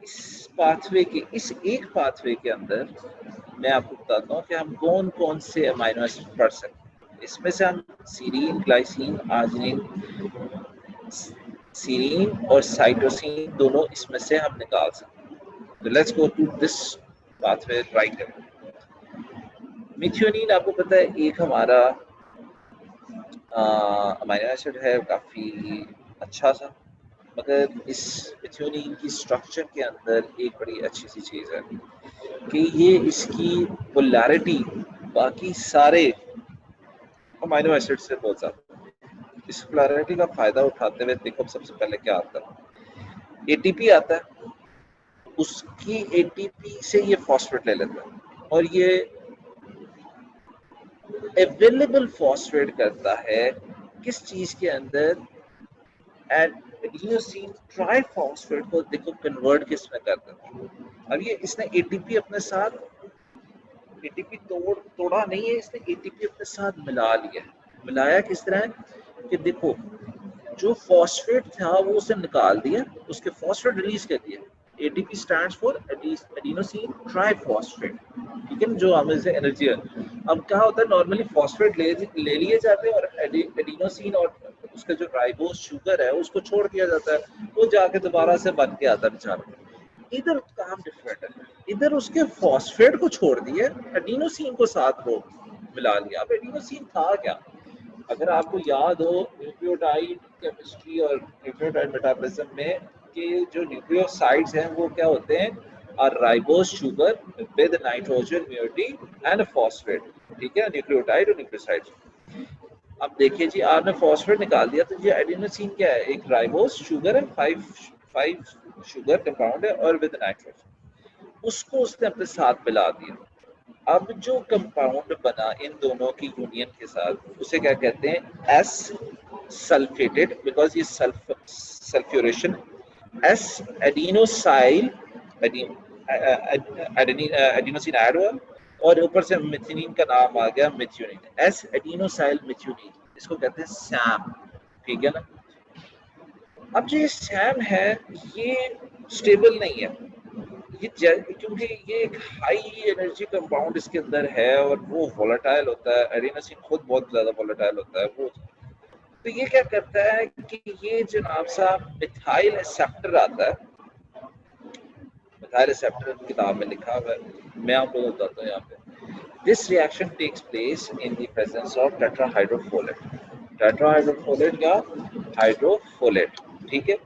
[SPEAKER 2] इस पाथवे के, इस एक पाथवे के अंदर मैं आपको बताता हूँ कि हम कौन कौन से अमाइनो एसिड पढ़ सकते हैं। इसमें से हम सीरीन, ग्लाइसिन, आर्जिनिन, सीरीन और साइटोसिन दोनों इसमें से हम निकाल सकते हैं। तो let's go to this pathway right away. Methionine आपको पता है एक हमारा अमाइनो एसिड है, काफ़ी अच्छा सा, मगर इस मिथियोनिन की स्ट्रक्चर के अंदर एक बड़ी अच्छी सी चीज़ है कि ये इसकी पोलैरिटी बाकी सारे अमाइनो एसिड से बहुत ज़्यादा। इस पोलैरिटी का फ़ायदा उठाते हुए देखो सबसे पहले क्या आता है, एटीपी आता है, उसकी एटीपी से ये फॉस्फेट ले लेता है और ये अवेलेबल फॉस्फेट करता है किस चीज़ के अंदर, एडिनोसिन ट्राइफॉस्फेट को देखो कन्वर्ट किस में करता है। अब ये इसने एटीपी अपने साथ, एटीपी तोड़ा नहीं है, इसने एटीपी अपने साथ मिला लिया। मिलाया किस तरह कि देखो, जो फॉस्फेट था वो उसे निकाल दिया, उसके फॉस्फेट रिलीज कर दिया। ATP stands for adenosine triphosphate, ठीक है, जो हमें से एनर्जी है। अब क्या होता है, नॉर्मली फॉस्फेट ले लिए जाते हैं और एडिनोसिन और उसका जो राइबोस शुगर है उसको छोड़ दिया जाता है, वो जाके दोबारा से बन के आता है बेचारा। इधर काम डिफरेंट है, इधर उसके फॉस्फेट को छोड़ दिया, एडिनोसिन को साथ वो मिला लिया। अब एडिनोसिन था क्या, अगर आपको याद हो न्यूक्लियोटाइड केमिस्ट्री और न्यूक्लियोटाइड मेटाबॉलिज्म में कि जो न्यूक्लियोसाइड्स हैं वो क्या होते हैं, ribose sugar with nitrogen moiety and phosphate, ठीक है, न्यूक्लियोटाइड और न्यूक्लियोसाइड्स। अब देखिए जी, आपने फॉस्फेट निकाल दिया तो ये एडिनोसिन क्या है, एक राइबोस शुगर है, 5 शुगर कंपाउंड है और विद नाइट्रोजन, उसको उसने अपने साथ मिला दिया। अब जो कंपाउंड बना इन दोनों की यूनियन के साथ, उसे क्या कहते हैं, एस सल्फेटेड, बिकॉज ये सल्फ्यूरेशन, एस एडिनोसाइल, एडिनोसिन ऐड हुआ और ऊपर से मिथियोनिन का नाम आ गया मिथियोनिन, एस एडिनोसाइल मिथियोनिन, इसको कहते हैं सैम, ठीक है ना। अब जो ये सैम है ये स्टेबल नहीं है, ये क्योंकि ये एक हाई एनर्जी कंपाउंड इसके अंदर है और वो वोलेटाइल होता है, एडिनोसिन खुद बहुत ज्यादा वोलेटाइल होता है वो। तो ये क्या करता है कि ये जनाब साहब मिथाइल एक्सेप्टर आता है, मिथाइल एक्सेप्टर किताब में लिखा हुआ है, मैं आप लोगों को बताता हूँ यहाँ पे। This reaction takes place in the presence of tetrahydrofolate, tetrahydrofolate या हाइड्रोफोलेट, ठीक है।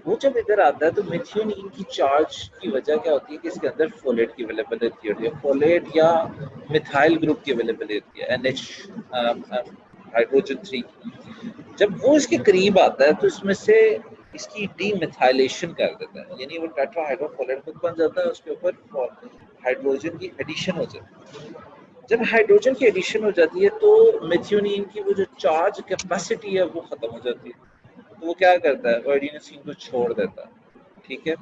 [SPEAKER 2] वो जब इधर आता है तो मिथियोनिन की चार्ज की वजह क्या होती है कि इसके अंदर फोलेट की अवेलेबिलिटी होती है, फोलेट या मिथाइल ग्रुप की अवेलेबिलिटी है, NH हाइड्रोजन 3। जब वो इसके करीब आता है तो इसमें से इसकी डीमिथाइलेशन कर देता है, यानी वो टेट्राहाइड्रोफोलेट खुद बन जाता है, उसके ऊपर हाइड्रोजन की एडिशन हो जाती है। जब हाइड्रोजन की एडिशन हो जाती है तो मेथियोनिन की वो जो चार्ज कैपेसिटी है वो खत्म हो जाती है, तो वो क्या करता है, वो एडिनोसिन को छोड़ देता है। ठीक है,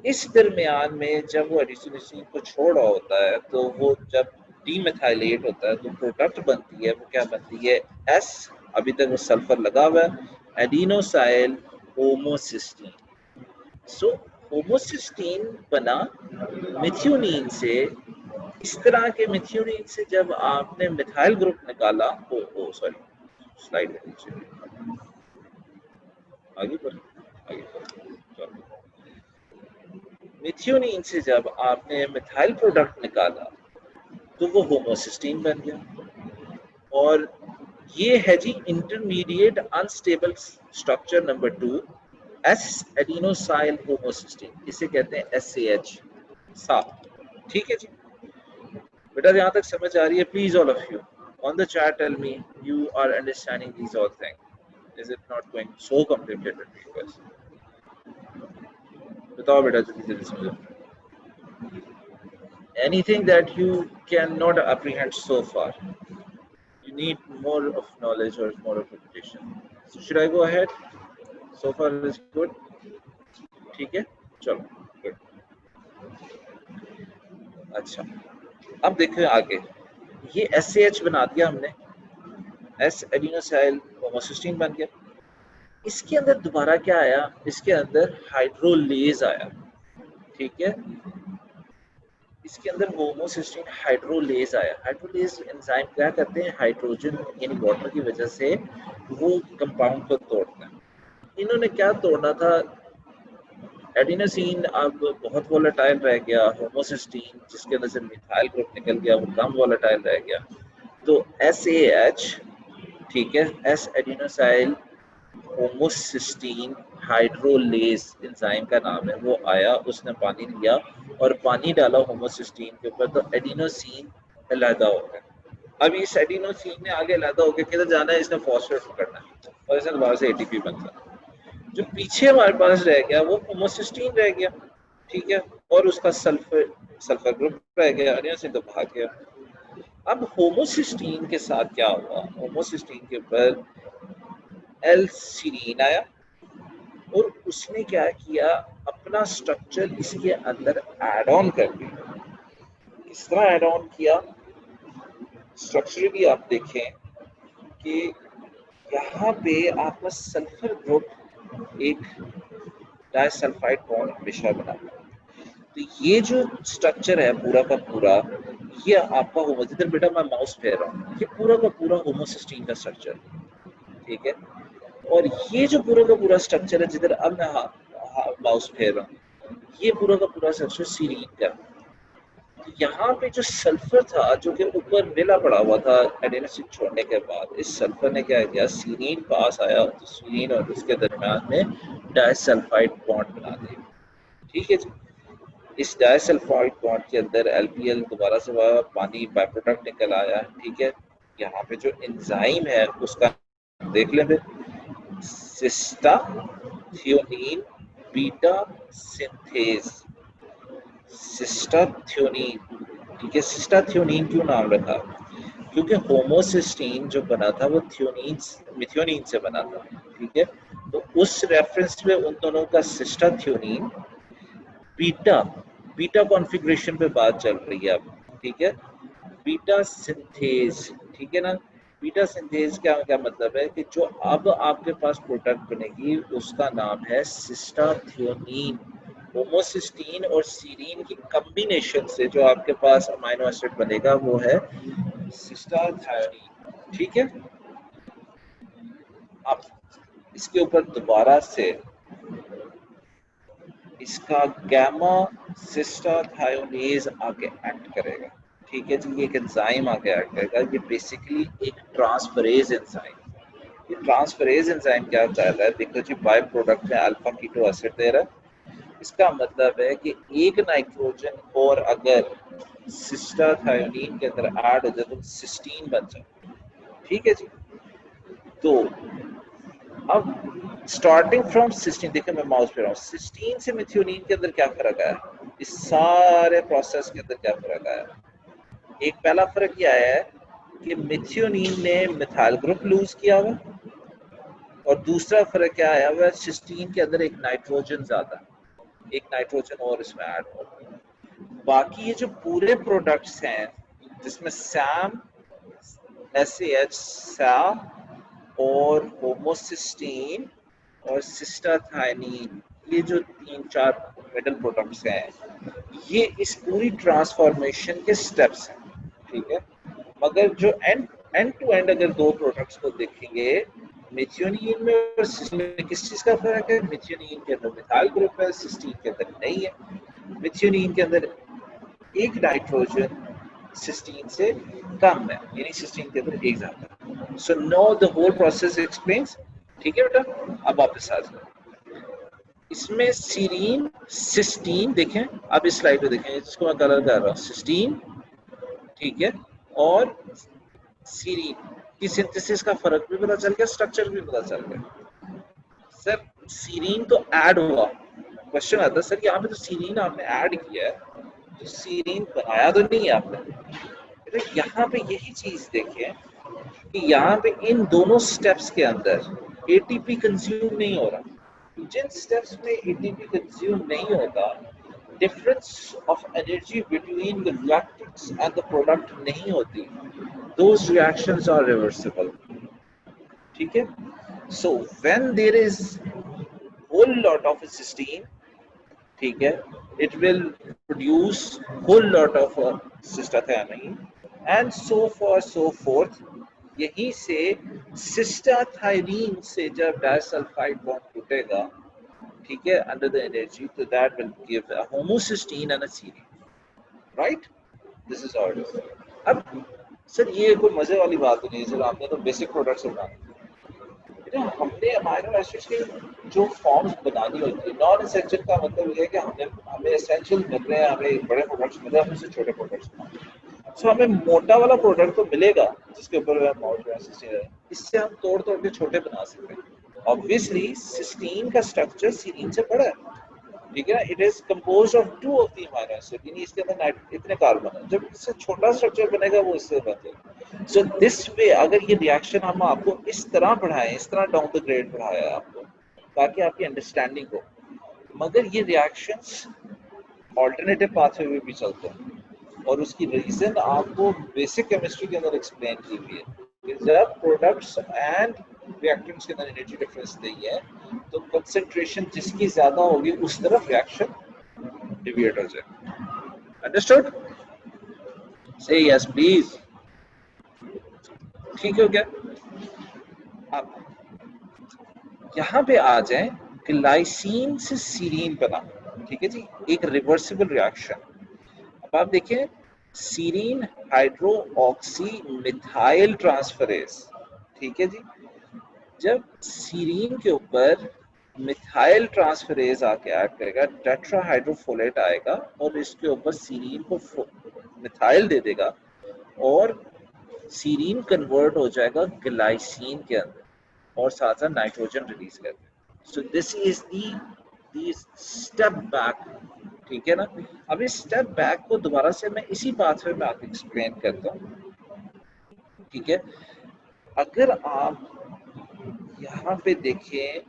[SPEAKER 2] इस दरमियान में जब वो एडिनोसिन को छोड़ रहा होता है तो वो जब डीमेथाइलेट होता है तो प्रोडक्ट बनती है, वो क्या बनती है, एस, अभी तक वो सल्फर लगा हुआ है, एडिनोसाइल होमोसिस्टीन। सो होमोसिस्टीन बना मिथ्योनिन से। इस तरह के मिथ्योनिन से जब आपने मिथाइल ग्रुप निकाला, ओ सॉरी, स्लाइड में नीचे आगे बढ़, मिथ्योनिन से जब आपने मिथाइल प्रोडक्ट निकाला तो वो होमोसिस्टीन बन गया। और ये है जी intermediate unstable structure number 2, S adenosyl homocysteine, इसे कहते हैं SAH साथ। ठीक है जी, बेटा यहाँ तक समझ आ रही है? Please all of you on the chat tell me you are understanding these all things. Is it not going so complicated for you guys? बताओ बेटा जल्दी जल्दी समझो। Anything that you cannot apprehend so far, you need more of knowledge or more of repetition. So should I go ahead? So far is good. ठीक है, चलो good. अच्छा, अब देखिए आगे, ये SAH बना दिया हमने, एस एडिनोसाइल होमोसिस्टीन बन गया। इसके अंदर दोबारा क्या आया, इसके अंदर हाइड्रोलेज आया। ठीक है, इसके अंदर होमोसिस्टीन हाइड्रोलेज आया। हाइड्रोलेज एंजाइम क्या करते हैं, हाइड्रोजन यानी वाटर की वजह से वो कंपाउंड को तोड़ते हैं। इन्होंने क्या तोड़ना था, एडिनोसिन अब बहुत वोलेटाइल रह गया, होमोसिस्टीन जिसके अंदर से मिथाइल ग्रुप निकल गया वो कम वोलेटाइल रह गया, तो SAH, ठीक है, S adenosyl homocysteine hydrolase enzyme का नाम है, वो आया, उसने पानी लिया और पानी डाला होमोसिस्टीन के ऊपर, तो एडिनोसिन अलहदा हो गया। अब इस एडिनोसिन ने आगे अलहदा होकर किधर जाना है, इसने फॉस्फेट पकड़ना है और इसने दोबारा से ATP बनता है। जो पीछे हमारे पास रह गया वो होमोसिस्टीन रह गया। ठीक है, और उसका सल्फर ग्रुप रह गया, एडिनोसिन तो भाग गया। अब होमोसिस्टीन के साथ क्या हुआ, होमोसिस्टीन के ऊपर एल्सिडीन आया और उसने क्या किया, अपना स्ट्रक्चर इसके अंदर ऐड ऑन कर दिया। किस तरह ऐड ऑन किया, स्ट्रक्चरली आप देखें कि यहाँ पे आपका सल्फर ग्रुप एक डाइसल्फाइड बॉन्ड हमेशा बना, तो ये जो स्ट्रक्चर है पूरा का पूरा, ये आपका होमो, जिधर बेटा मैं माउस फेर रहा हूँ, ये पूरा का पूरा होमोसिस्टीन का स्ट्रक्चर। ठीक है, और ये जो पूरा का पूरा स्ट्रक्चर है जिधर अब मैं माउस फेर रहा हूँ, ये पूरा का पूरा स्ट्रक्चर सीरीन का। तो यहाँ पे जो सल्फर था जो कि ऊपर मिला पड़ा हुआ था एडेनोसिन छोड़ने के बाद, इस सल्फर ने क्या किया, सीरीन पास आया, तो सीरीन और उसके दरमियान में डाइसल्फाइड बॉन्ड बना दिया। ठीक है जी, इस डाइसल्फाइड बॉन्ड के अंदर LPL दोबारा से पानी बाय प्रोडक्ट निकल आया। ठीक है, यहाँ पे जो एंजाइम है उसका देख लें फिर, सिस्टाथियोनीन बीटा सिंथेज, सिस्टाथियोनीन। ठीक है, सिस्टाथियोनीन क्यों नाम रखा, क्योंकि होमोसिस्टीन जो बना था वो मिथ्योनिन से बना था। ठीक है, तो उस रेफरेंस में उन दोनों का सिस्टाथियोनीन बीटा कॉन्फ़िगरेशन पे बात चल रही है अब। ठीक है, बीटा सिंथेज। ठीक है ना, बीटा सिंथेज क्या मतलब है कि जो अब आपके पास प्रोडक्ट बनेगी उसका नाम है सिस्टाथियोनीन। होमोसिस्टीन और सीरीन की कॉम्बिनेशन से जो आपके पास अमीनो एसिड बनेगा वो है सिस्टाथियोनीन। ठीक है, अब इसके ऊपर दोबारा से इसका गैमा सिस्टाथियोनेज आके एक्ट करेगा। ठीक है जी, ये एक एंजाइम आके एक्ट करेगा, ये बेसिकली एक ट्रांसफरेज एंजाइम। ये ट्रांसफरेज एंजाइम क्या कर रहा है, देखो जी, बाय प्रोडक्ट में अल्फा कीटो एसिड दे रहा है। इसका मतलब है कि एक नाइट्रोजन और अगर सिस्टाथियोनीन के अंदर ऐड हो जाए तो सिस्टीन बन जाए। ठीक है जी, तो अब स्टार्टिंग फ्रॉम सिस्टीन, देखिए मैं माउस पे रहा हूँ, सिस्टीन से मिथ्योनीन के अंदर क्या फर्क आया, इस सारे प्रोसेस के अंदर क्या फर्क आया। एक पहला फर्क ये आया है कि मिथ्योनीन ने मिथाइल ग्रुप लूज किया हुआ, और दूसरा फर्क क्या आया हुआ है, सिस्टीन के अंदर एक नाइट्रोजन ज्यादा, एक नाइट्रोजन और इसमें ऐड हो। बाकी ये जो पूरे प्रोडक्ट्स हैं जिसमें सैम, SAH सा और होमोसिस्टीन और सिस्टाथाइनिन, ये जो 3-4 मिडल प्रोडक्ट्स हैं, ये इस पूरी ट्रांसफॉर्मेशन के स्टेप्स हैं, ठीक है। मगर जो एंड टू एंड अगर दो प्रोडक्ट्स को देखेंगे, मिथ्योनीन में और सिस्टीन में किस चीज का फर्क है, मिथ्योनीन के अंदर मिथाइल ग्रुप है, सिस्टीन के अंदर नहीं है। मिथ्योनीन के अंदर एक नाइट्रोजन सिस्टीन से कम है, यानी सिस्टीन के अंदर एक ज्यादा है। So no the whole process explains, ठीक है बेटा। अब वापस आ जाओ, इसमें सीरीन सिस्टीन देखें, अब इस स्लाइड पे देखें जिसको मैं कलर कर रहा हूँ, सिस्टीन, ठीक है, और सीरीन की सिंथेसिस का फर्क भी पता चल गया, स्ट्रक्चर भी पता चल गया। सर सीरीन तो ऐड हुआ, क्वेश्चन आता है सर यहाँ पे तो सीरीन आपने ऐड किया है, तो सीरीन बनाया तो नहीं है आपने। यहाँ पे यही चीज देखें कि यहाँ पे इन दोनों स्टेप्स के अंदर एटीपी कंज्यूम नहीं हो रहा। जिन स्टेप्स में एटीपी कंज्यूम नहीं होता, difference of energy between the reactants and the product नहीं होती, दोज रिएक्शंस आर रिवर्सिबल, ठीक है। So when there is whole lot of cysteine, ठीक है, it will produce whole lot of cystathionine and so far so forth। यहीं से cystathionine से जब डाइसल्फाइड बॉन्ड टूटेगा, ठीक है, under the energy, तो that will give a homocysteine and a serine, right? This is how it is। अब sir ये कोई मजे वाली बात नहीं है सर, आपने तो बेसिक प्रोडक्ट्स बनाने, हमने अमाइनो एसिड्स की जो फॉर्म्स बनानी होती है। नॉन एसेंशियल का मतलब ये है कि हमें एसेंशियल मिल रहे हैं, हमें बड़े प्रोडक्ट्स मिल रहे हैं, हमसे छोटे प्रोडक्ट्स। सो हमें मोटा वाला प्रोडक्ट तो मिलेगा जिसके ऊपर इससे हम तोड़ तोड़ के छोटे बना सकते हैं। ऑब्वियसली सिस्टीन का स्ट्रक्चर सीरीन से बड़ा है, ठीक है। It is composed of 2 of the amino acid, यानी इसके अंदर इतने कार्बन है, जब इससे छोटा स्ट्रक्चर बनेगा वो इससे बनेगा। सो दिस वे अगर ये रिएक्शन हम आपको इस तरह पढ़ाएं, इस तरह डाउन द ग्रेड पढ़ाया आपको ताकि आपकी अंडरस्टैंडिंग हो, मगर ये रिएक्शंस ऑल्टरनेटिव पाथवे में भी चलते हैं, और उसकी रीजन आपको बेसिक केमिस्ट्री के अंदर एक्सप्लेन की हुई है कि जब प्रोडक्ट्स एंड रिएक्टेंट्स के अंदर एनर्जी डिफरेंस नहीं है तो कंसंट्रेशन जिसकी ज्यादा होगी उस तरफ रिएक्शन डिविएट हो जाए। अंडरस्टूड? से यस प्लीज, ठीक हो गया। अब यहाँ पे आ जाए, ग्लाइसिन से सीरीन बना, ठीक है जी, एक रिवर्सिबल रिएक्शन। अब आप देखें serine hydro oxy methyl transferase, ठीक है जी, जब सीरीन के ऊपर मिथाइल ट्रांसफरेज आके ऐड करेगा, टेट्राहाइड्रोफोलेट आएगा और इसके ऊपर सीरीन को मिथाइल दे देगा और सीरीन कन्वर्ट हो जाएगा ग्लाइसिन के अंदर और साथ साथ नाइट्रोजन रिलीज कर देगा। So this is the step back, ठीक है ना। अब इस स्टेप बैक को दोबारा से मैं इसी पाथवे में आपको एक्सप्लेन करता हूँ, ठीक है। अगर आप यहाँ पे देखें,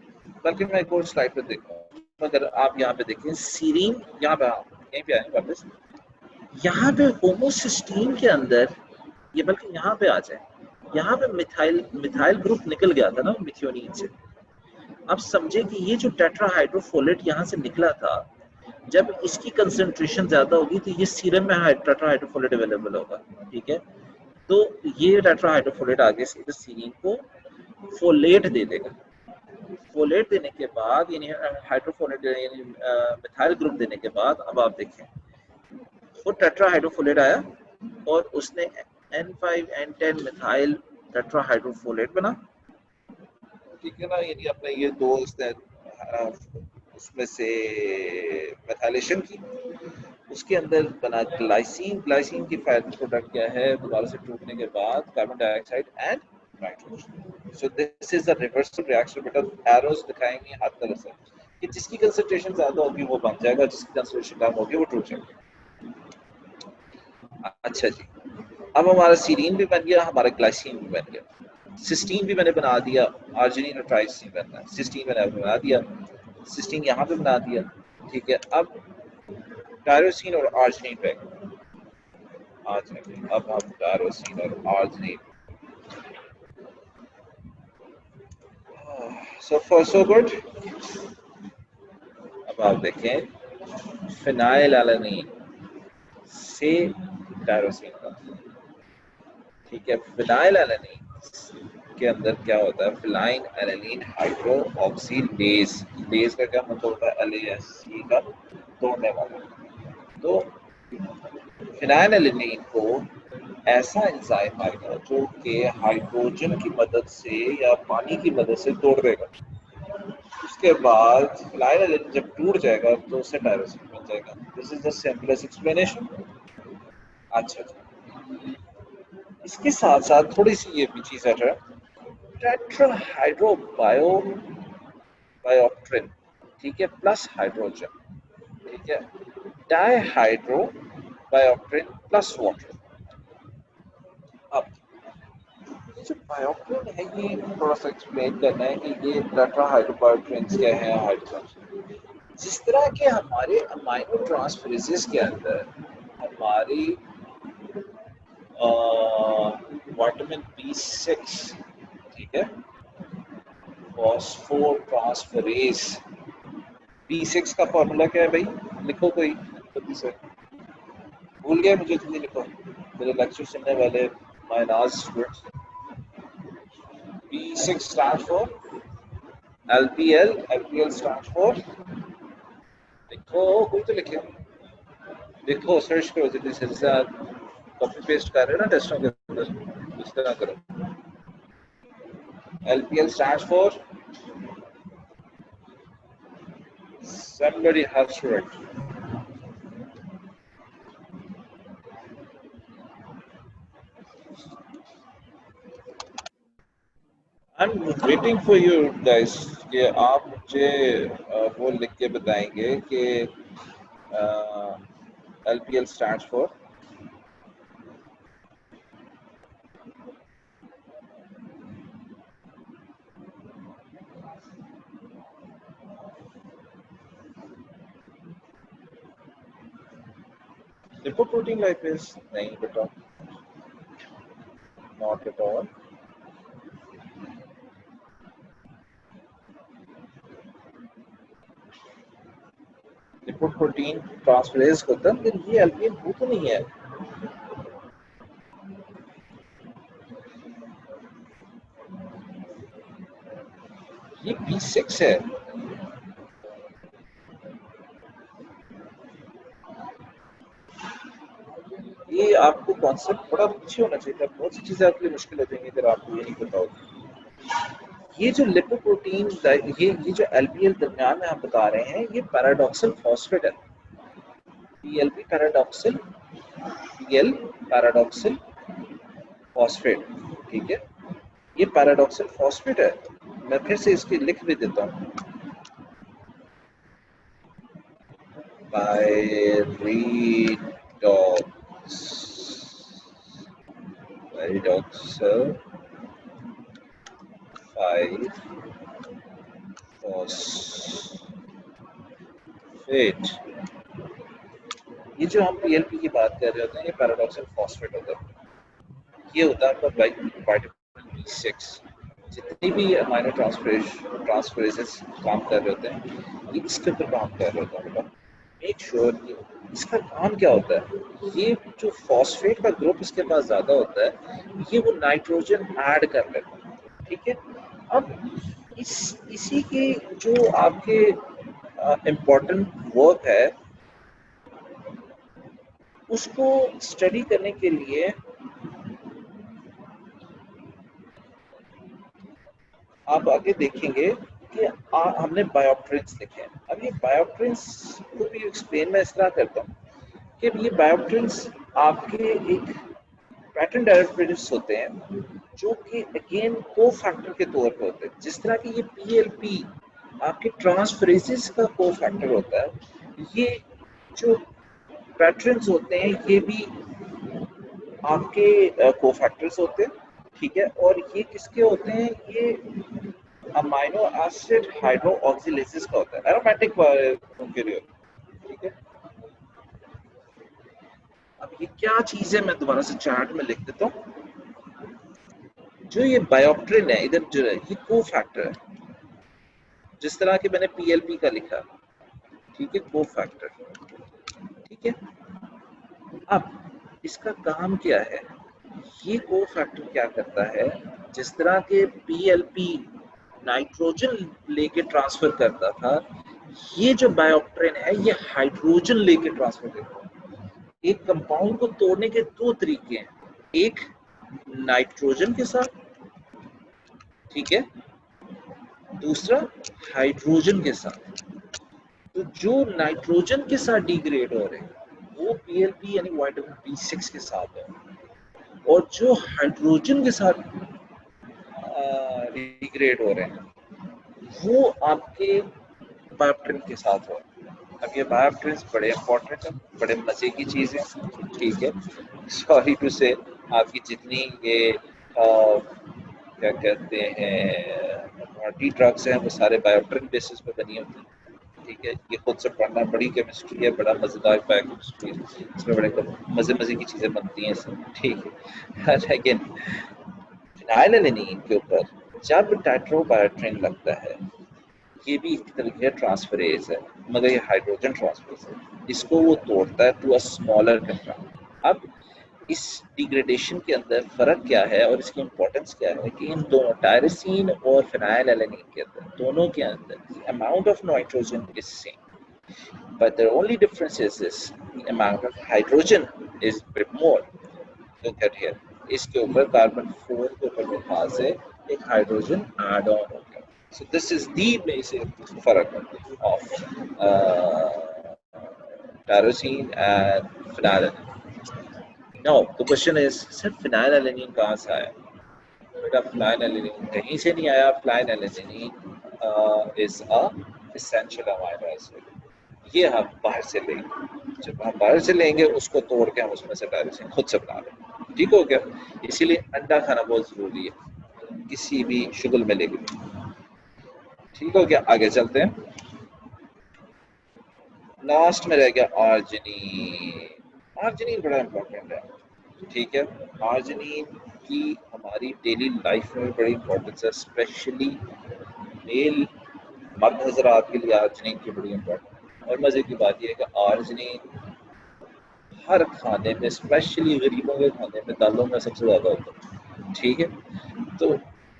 [SPEAKER 2] बल्कि मैं एक और स्लाइड पे देखूँ, अगर आप यहाँ पे देखें सीरीन, यहाँ पे यहीं पे आए वापस, यहाँ पे होमोसिस्टीन के अंदर ये, बल्कि यहाँ पे आ जाए, यहाँ पे मिथाइल ग्रुप निकल गया था ना मिथ्योनीन से। अब समझे कि ये जो टेट्राहाइड्रोफोलेट यहाँ से निकला था, जब इसकी कंसंट्रेशन ज्यादा होगी तो ये सीरम में टेट्राहाइड्रोफोलेट अवेलेबल होगा, ठीक है। तो ये टेट्राहाइड्रोफोलेट आगे सीधे सीरीन को फोलेट दे देगा। फोलेट देने के बाद यानी हाइड्रोफोलेट यानी मिथाइल ग्रुप देने के बाद, अब आप देखें वो टेट्राहाइड्रोफोलेट आया और उसने N5N10 मिथाइल टेट्राहाइड्रोफोलेट बना, ठीक है ना। यानी अपने ये दो उसमें से मेथाइलेशन की, उसके अंदर बना ग्लाइसिन। ग्लाइसिन की फाइनल प्रोडक्ट क्या है, दोबारा से टूटने के बाद carbon dioxide and nitrogen. So this is the reversal reaction, बेटा एरोस दिखाएंगे हाथ कलर से कि जिसकी कंसंट्रेशन ज्यादा होगी वो बन जाएगा, जिसकी कंसंट्रेशन कम होगी वो टूट जाएगा। अच्छा जी, अब हमारा सीरीन भी बन गया, हमारा ग्लाइसिन भी बन गया, सिस्टीन भी मैंने बना दिया, आर्जिनिन और ट्राइसिन बनना है। सिस्टीन मैंने बना दिया, सिस्टीन यहाँ पे बना दिया, ठीक है। अब टायरोसिन और आर्जिनिन पे आ जाएंगे। अब हम टायरोसिन और arginine, so for so good. अब आप देखें फिनाइलएलानाइन से टायरोसिन का, ठीक है। फिनाइलएलानाइन के अंदर क्या होता है, फिनाइल एलानिन हाइड्रोक्सिलेज, लेज का क्या मतलब होता है, LASE का तोड़ने वाला। तो फिनाइल एलानिन को ऐसा एंजाइम आएगा जो कि हाइड्रोजन की मदद से या पानी की मदद से तोड़ देगा। उसके बाद फिनाइल एलानिन जब टूट जाएगा तो उससे टायरोसिन बन जाएगा। This is the simplest explanation. अच्छा, इसके साथ साथ थोड़ी सी ये भी चीज है, टेट्राहाइड्रोबायोप्ट्रिन, ठीक है, प्लस हाइड्रोजन, ठीक है, डाइहाइड्रोबायोप्ट्रिन प्लस वाटर। अब जो बायोप्ट्रिन है ये थोड़ा सा एक्सप्लेन करना है कि ये टेट्राहाइड्रोबायोप्ट्रिन क्या है। हाइड्रोजन, जिस तरह के हमारे अमाइनो ट्रांसफरेजेस के अंदर हमारी विटामिन B6, ठीक है, फॉस्फोट्रांसफरेज। B6 का फॉर्मूला क्या है भाई, लिखो कोई जल्दी से, भूल गया मुझे, जल्दी लिखो मेरे लेक्चर सुनने वाले माइनाज students. B6 stands for LPL, LPL stands for, लिखो कोई तो लिखे, लिखो सर्च करो जल्दी से, जैसे आप कॉपी पेस्ट कर रहे हो ना टेस्टों के अंदर, इस तरह करो। LPL stands for, somebody has to write. I'm waiting for you guys कि आप मुझे वो लिख के बताएंगे कि LPL stands for, lipoprotein lipase नहीं बेटा, not at all. Lipoprotein transferase होता है, लेकिन ये एल्पिन वो तो नहीं है। ये B6 है। ये आपको कॉन्सेप्ट बड़ा अच्छी होना चाहिए था, बहुत सी चीजें आपके लिए मुश्किल हो जाएंगी अगर आपको ये नहीं पता होगा। ये जो लिपोप्रोटीन, ये जो LPL दरमियान में हम बता रहे हैं, ये पैराडॉक्सल फॉस्फेट है। PLP paradoxical, PL paradoxical phosphate, ठीक है, ये पैराडॉक्सल फॉस्फेट है। मैं फिर से इसकी लिख भी देता हूँ, पैराडॉक्सल 5-फॉस्फेट। ये जो हम PLP की बात कर रहे होते हैं, ये पैराडॉक्सल फॉस्फेट होता है। ये होता है आपका विटामिन B6। जितनी भी अमाइनो ट्रांसफरेजेस काम कर रहे होते हैं, ये इसके ऊपर काम कर रहे होते हैं बेटा। मेक श्योर कि इसका काम क्या होता है, ये जो फॉस्फेट का ग्रुप इसके पास ज्यादा होता है, ये वो नाइट्रोजन ऐड कर लेता है, ठीक है। अब इसी की जो आपके इम्पोर्टेंट वर्क है, उसको स्टडी करने के लिए आप आगे देखेंगे कि हमने बायोप्ट्रिन्स लिखे हैं। अब ये बायोप्ट्रिन्स को भी एक्सप्लेन मैं इस तरह करता हूँ कि ये बायोप्ट्रिन्स आपके एक पैटर्न डेरिवेटिव्स होते हैं जो कि अगेन को फैक्टर के तौर पे होते हैं। जिस तरह की ये पीएलपी आपके ट्रांसफरेजेस का को फैक्टर होता है, ये जो पैटर्न्स होते हैं ये भी आपके को फैक्टर्स होते हैं, ठीक है। और ये किसके होते हैं, ये अमाइनो एसिड हाइड्रोक्सिलेसिस का होता है, एरोमेटिक के लिए, ठीक है। अब ये क्या चीज है मैं दोबारा से चार्ट में लिख देता हूँ। जो ये बायोप्ट्रिन है इधर जो है ये को फैक्टर है, जिस तरह के मैंने पीएलपी का लिखा, ठीक है, को फैक्टर, ठीक है। अब इसका काम क्या है, ये को फैक्टर क्या करता है, जिस तरह के पीएलपी नाइट्रोजन लेके ट्रांसफर करता था, ये जो बायोप्ट्रिन है ये हाइड्रोजन लेके ट्रांसफर करता है। एक कंपाउंड को तोड़ने के दो तरीके हैं, एक नाइट्रोजन के साथ, ठीक है, दूसरा हाइड्रोजन के साथ। तो जो नाइट्रोजन के साथ डिग्रेड हो रहे हैं वो पीएलपी यानी विटामिन बी6 के साथ है, और जो हाइड्रोजन के साथ डिग्रेड हो रहे हैं वो आपके बायोप्ट्रिन के साथ हो। अब ये बायोप्ट्रिन्स बड़े इंपॉर्टेंट हैं, बड़े मजे की चीज़ है, ठीक है। सॉरी टू से आपकी जितनी ये क्या कहते हैं डी ड्रग्स हैं वो सारे बायोप्ट्रिन बेसिस पे बनी होती हैं, ठीक है। ये खुद से पढ़ना बड़ी केमिस्ट्री है, बड़ा मज़ेदार बायोकेमिस्ट्री है, इसमें बड़े मज़े की चीज़ें बनती हैं इसमें, ठीक है। लेकिन फिनाइलएलेनीन के ऊपर जब टेट्रोबायोट्रिन लगता है, ये भी एक तरीके का ट्रांसफरेज है, मगर ये हाइड्रोजन ट्रांसफरेज है, इसको वो तोड़ता है टू अ स्मॉलर कंपाउंड। अब इस डिग्रेडेशन के अंदर फर्क क्या है और इसकी इंपॉर्टेंस क्या है कि इन दोनों टायरोसिन और फिनाइलएलेनीन के अंदर, दोनों के अंदर amount of nitrogen is same, but the only difference is this, the amount of hydrogen is bit more. Look at here, इसके ऊपर कार्बन 4 के ऊपर लिहाज से एक हाइड्रोजन ऐड ऑन हो गया। So this is the basic फर्क of tyrosine and phenylalanine. Now the question is, sir phenylalanine कहाँ से आया? बेटा phenylalanine कहीं से नहीं आया, phenylalanine is a essential amino acid. ये हम बाहर से लेंगे, जब हम बाहर से लेंगे उसको तोड़ के हम उसमें से टायरोसिन खुद से बना लेंगे, ठीक हो गया। इसीलिए अंडा खाना बहुत जरूरी है किसी भी शुगल में लेके, ठीक हो गया। आगे चलते हैं, लास्ट में रह गया आर्जिनिन। आर्जिनिन बड़ा इंपॉर्टेंट है, ठीक है। आर्जिनिन की हमारी डेली लाइफ में बड़ी इंपॉर्टेंस है, स्पेशली मेल मर्द हजरात के लिए आर्जिनिन की बड़ी इंपॉर्टेंस। और मज़े की बात यह है कि आर्जिनिन हर खाने में, स्पेशली गरीबों के खाने में, दालों में सबसे ज़्यादा होता है, ठीक है। तो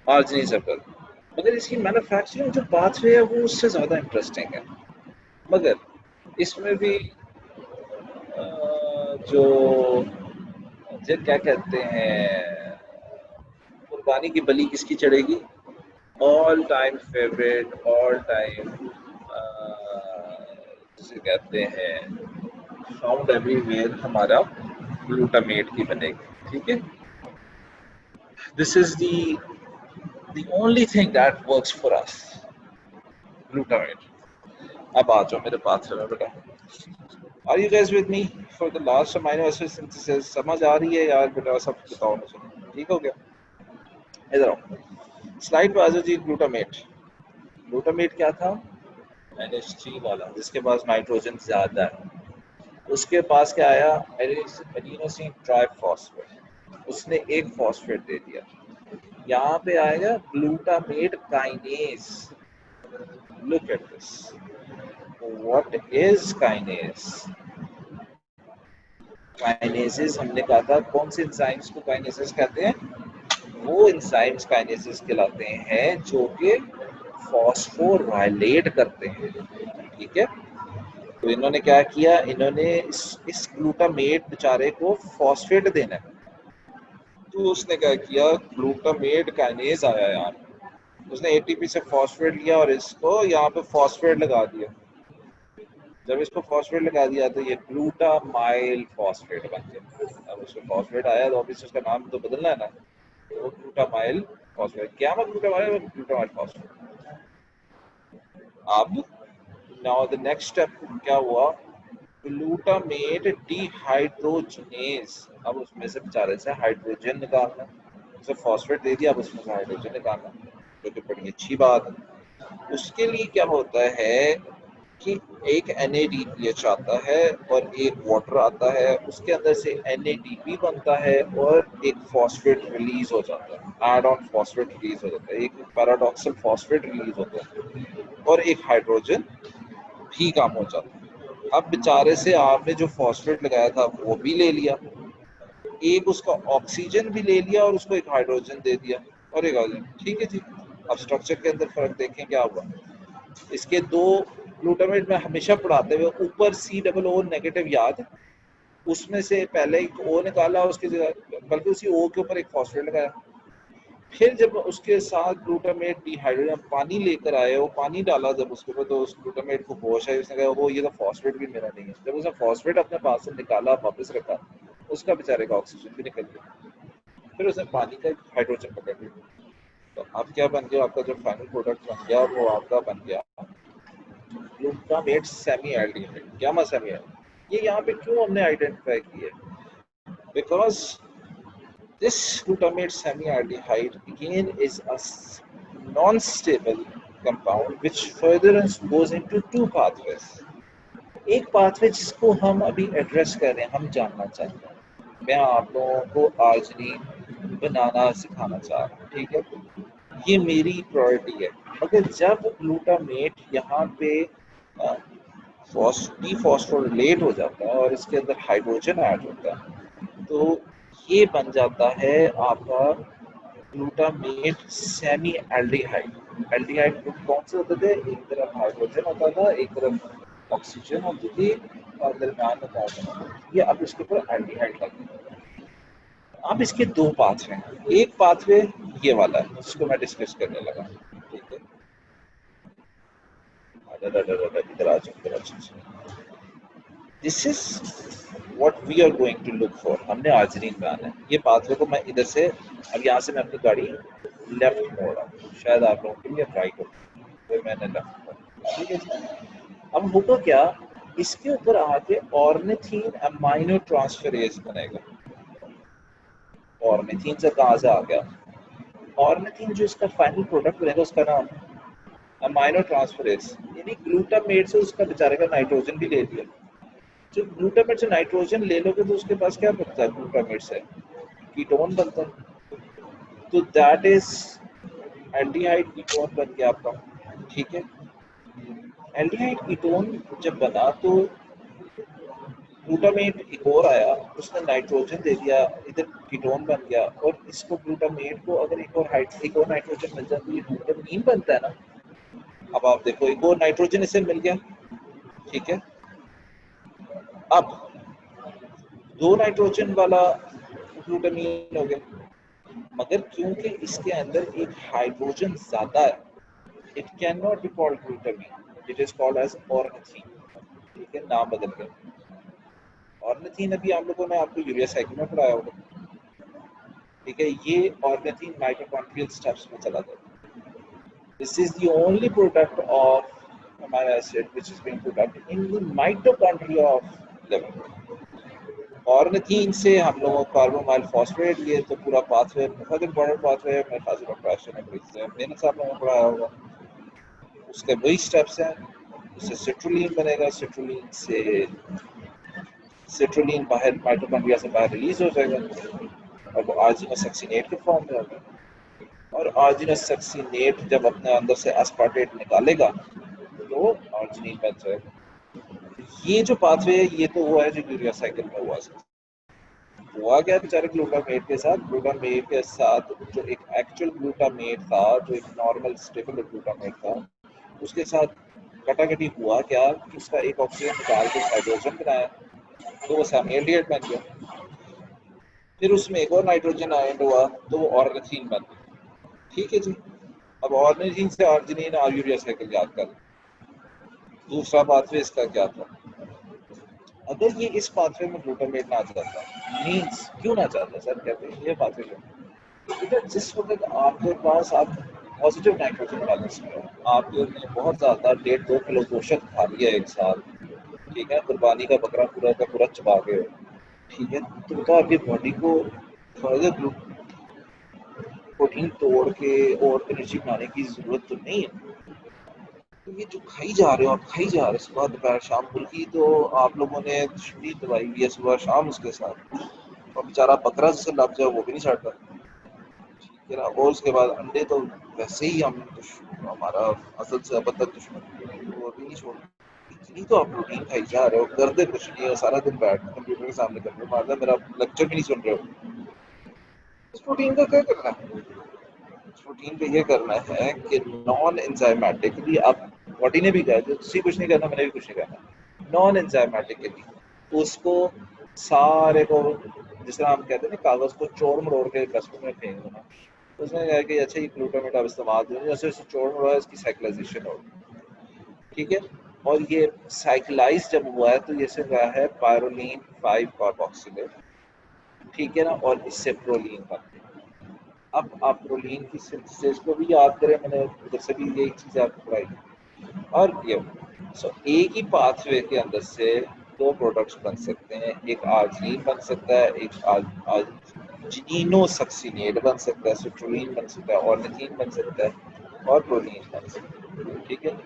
[SPEAKER 2] आर्जिनिन सब कर, मगर इसकी मैन्युफैक्चरिंग जो पाथवे है वो उससे ज़्यादा इंटरेस्टिंग है। मगर इसमें भी जो क्या कहते हैं, कुर्बानी की बलि किसकी चढ़ेगी? All time favourite, all time जिसे कहते हैं फाउंड एवरीवेयर, हमारा ग्लूटामेट की बनेगी, ठीक है। This is the only thing that works for us, glutamate. अब आ जाओ मेरे पास में बेटा, are you guys with me for the last amino acid synthesis? समझ आ रही है यार बेटा? सब बताओ मुझे, ठीक हो गया। इधर आओ, स्लाइड पे आ जाओ जी। ग्लूटामेट क्या था? NH3 वाला, जिसके पास नाइट्रोजन ज्यादा है। उसके पास क्या आया? एडिनोसिन ट्राइफॉस्फेट, उसने एक फॉस्फेट दे दिया। यहाँ पे आएगा glutamate kinase. Look at this, what is kinase? Kinesis हमने कहा था, कौन से एंजाइम्स को काइनेसिस कहते हैं? वो एंजाइम्स काइनेसिस कहलाते हैं जो कि फॉस्फोराइलेट करते हैं, ठीक है। तो इन्होंने क्या किया, इन्होंने इस ग्लूटामेट बेचारे को फॉस्फेट देना है, तो उसने क्या किया, ग्लूटामेट काइनेज आया यार, उसने एटीपी से फॉस्फेट लिया और इसको यहाँ पे फॉस्फेट लगा दिया। जब इसको फॉस्फेट लगा दिया तो ये ग्लूटामाइल फॉस्फेट बन गया। अब उसको फॉस्फेट आया तो ऑब्वियसली उसका नाम तो बदलना है ना, वो ग्लूटामाइल फॉस्फेट, गामा ग्लूटामाइल और ग्लूटामाइल फॉस्फेट। अब नाउ द नेक्स्ट स्टेप क्या हुआ, ग्लूटामेट डिहाइड्रोजनेज। अब उसमें से बेचारे से हाइड्रोजन निकालना, उसे फॉस्फेट दे दिया, अब उसमें से हाइड्रोजन निकालना, जो कि बड़ी अच्छी बात है। उसके लिए क्या होता है कि एक NADPH आता है और एक वाटर आता है, उसके अंदर से NADP बनता है और एक फॉस्फेट रिलीज हो जाता है, एड ऑन फॉस्फेट रिलीज हो जाता है, एक पैराडॉक्सल फॉस्फेट रिलीज होता है और एक हाइड्रोजन भी काम हो जाता है। अब बेचारे से आपने जो फॉस्फेट लगाया था वो भी ले लिया, एक उसका ऑक्सीजन भी ले लिया और उसको एक हाइड्रोजन दे दिया और एक हाइड्रोजन, ठीक है जी। अब स्ट्रक्चर के अंदर फर्क देखें क्या हुआ। इसके दो ग्लूटामेट में हमेशा पढ़ाते हुए ऊपर COO नेगेटिव याद, उसमें से पहले एक O निकाला, उसके बल्कि उसी O के ऊपर एक फॉस्फेट लगाया, फिर जब उसके साथ ग्लूटामेट डिहाइड्रोजन पानी लेकर आए, वो पानी डाला जब उसके ऊपर, तो उस ग्लूटामेट को होश आई, उसने कहा वो ये तो फॉस्फेट भी मेरा नहीं है। जब उसने फॉस्फेट अपने पास से निकाला वापस रखा, उसका बेचारे का ऑक्सीजन भी निकल गया, फिर उसने पानी का हाइड्रोजन पकड़ लिया। तो अब क्या बन गया, आपका जो फाइनल प्रोडक्ट बन गया वो आपका बन गया glutamate semi aldehyde, gamma semi aldehyde. ये यहाँ पे क्यों हमने आइडेंटिफाई किया, because this glutamate semialdehyde again is a non-stable compound which further goes into two pathways. एक पाथवे जिसको हम अभी एड्रेस कर रहे हैं, हम जानना चाहते हैं, मैं आप लोगों को आर्जिनिन बनाना सिखाना चाह रहा हूँ, ठीक है, ये मेरी प्रायोरिटी है। मगर जब ग्लूटामेट यहाँ पे डीफॉस्फोरिलेट हो जाता है और इसके अंदर हाइड्रोजन ऐड होता है, तो ये बन जाता है आपका ग्लूटामेट सेमी एल्डिहाइड। एल्डिहाइड कौन से होते थे, एक तरफ हाइड्रोजन होता था, एक तरफ ऑक्सीजन होती थी और दरम्यान में कार्बन। ये अब इसके ऊपर एल्डिहाइड लगे। अब इसके दो पाथवे हैं, एक पाथवे ये वाला है जिसको मैं डिस्कस करने लगा, ठीक है, इधर आ जाओ। This is what we are going to look for, हमने आर्जिनिन में आना है। ये पाथवे को मैं इधर से, अब यहाँ से मैं अपनी गाड़ी लेफ्ट मोड़ा, शायद आप लोगों के लिए राइट हो, तो मैंने लेफ्ट मोड़ा, ठीक है जी। अब होगा क्या, इसके ऊपर आके ऑर्निथीन अमाइनो ट्रांसफेरेज बनेगा। ऑर्निथीन से कहाँ से आ गया, ऑर्निथीन जो इसका फाइनल प्रोडक्ट बनेगा उसका नाम अमाइनो ट्रांसफेरेज, यानी ग्लूटामेट से उसका बेचारे का नाइट्रोजन भी ले लिया। जो ग्लूटामेट से नाइट्रोजन ले लोगे तो उसके पास क्या बनता है, ग्लूटामेट से कीटोन बनता है, तो दैट इज एल्डिहाइड कीटोन बन गया आपका, ठीक है। एल्डिहाइड कीटोन जब बना तो ग्लूटामेट एक और आया, उसने नाइट्रोजन दे दिया, इधर कीटोन बन गया, और इसको ग्लूटामेट को अगर एक और नाइट्रोजन मिल जाए तो ये ग्लूटामीन बनता है ना। अब आप देखो एक और नाइट्रोजन इसे मिल गया, ठीक है। अब दो नाइट्रोजन वाला ग्लूटामीन हो गया, मगर क्योंकि इसके अंदर एक हाइड्रोजन ज्यादा है, it can not be called glutamine, it is called as ornithine, ठीक है, नाम बदल गया। ऑर्निथीन अभी आप लोगों ने आपको यूरिया साइकिल में पढ़ाया होगा, ठीक है, ये ऑर्निथीन माइटोकॉन्ड्रियल स्टेप्स में चला जाता है। This is the only product of amino acid which is being produced in the mitochondria of liver. Ornithine से हम लोगों को कार्बोमाइल फॉस्फेट, ये तो पूरा पाथवे बहुत इंपॉर्टेंट पाथवे है, मेरे ख्याल से डॉक्टर आशा ने मैंने साहब लोगों को पढ़ाया होगा। उसके वही स्टेप्स हैं, उससे सिट्रुलिन बनेगा, सिट्रुलिन से सिट्रुलिन बाहर माइटोकॉन्ड्रिया से बाहर रिलीज हो जाएगा और वो आर्जिनोसक्सिनेट के फॉर्म में होगा, और आर्जिनोसक्सिनेट जब अपने अंदर से एस्पार्टेट निकालेगा तो आर्जिनिन बन जाएगा। ये जो पाथवे है ये तो हुआ है जो यूरिया साइकिल में हुआ क्या बेचारे ग्लूटामेट के साथ, ग्लूटामेट के साथ जो एक एक्चुअल ग्लूटामेट था, जो एक नॉर्मल स्टेबल ग्लूटामेट था, उसके साथ कटाकटी हुआ क्या कि उसका एक ऑक्सीजन निकाल के हाइड्रोजन बनाया तो वो सेमीएल्डिहाइड बन गया, फिर उसमें एक और नाइट्रोजन ऐड हुआ तो वो ऑर्निथीन बन गया, ठीक है जी। अब ऑर्निथीन से आर्जिनिन और यूरिया साइकिल याद कर। दूसरा पाथवे इसका क्या था, अगर ये इस पाथवे में ग्लूटामेट ना जाता, मींस क्यों ना जाता सर, कहते हैं ये पाथवे बेटा जिस वक्त आपके पास आप पॉजिटिव नाइट्रोजन बैलेंस में हो, आपने बहुत ज़्यादा 1.5-2 किलो पोषक खा लिया एक साथ, ठीक है, कुर्बानी का बकरा पूरा का पूरा चबा गए हो, ठीक है, तो आपकी बॉडी को फर्दर प्रोटीन तोड़ के और एनर्जी बनाने की जरूरत तो नहीं है। तो ये जो खाई जा रहे हो आप, खाई जा रहे हो सुबह दोपहर शाम, बल्कि तो आप लोगों ने दुश्मनी दवाई हुई है सुबह शाम उसके साथ, और बेचारा बकरा जिसे लग जाए वो भी नहीं छाड़ता, ठीक है ना। और उसके बाद अंडे तो वैसे ही हम हमारा असल से अबतक दुश्मन, वो भी नहीं छोड़ता। इतनी तो आप प्रोटीन खाई जा रहे हो, करते कुछ नहीं है, सारा दिन बैठ कंप्यूटर के सामने करते हो, मारदा मेरा लेक्चर भी नहीं सुन रहे हो। इस प्रोटीन का क्या करना है? प्रोटीन पे ये करना है कि नॉन एंजाइमेटिकली, आप बॉडी ने भी कहा जो तुसी कुछ नहीं करना, मैंने भी कुछ नहीं करना, नॉन एंजाइमेटिकली उसको सारे को, जिस तरह हम कहते हैं ना कागज को चोर मरोड़ के डस्टबिन में फेंक देना, तो उसने कहा कि अच्छा ये ग्लूटामेट आप इस्तेमाल करें, जैसे जैसे चोर मरोड़ा इसकी साइक्लाइजेशन होगी, ठीक है। और ये साइक्लाइज जब हुआ है तो ये से रहा है पायरोलीन 5 कार्बोक्सिलेट, ठीक है ना, और इससे प्रोलीन बनती है। अब आप प्रोलीन की सिंथेसिस को भी याद करें, मैंने उधर से भी यही चीज़ आपको पढ़ाई। और ये एक ही पाथवे के अंदर से 2 प्रोडक्ट्स बन सकते हैं, एक आर्जिनिन बन सकता है, एक जिनिनो सक्सिनेट बन सकता है, सिट्रोलिन बन सकता है, ऑर्निथीन बन सकता है, और प्रोलीन बन सकता है, ठीक है।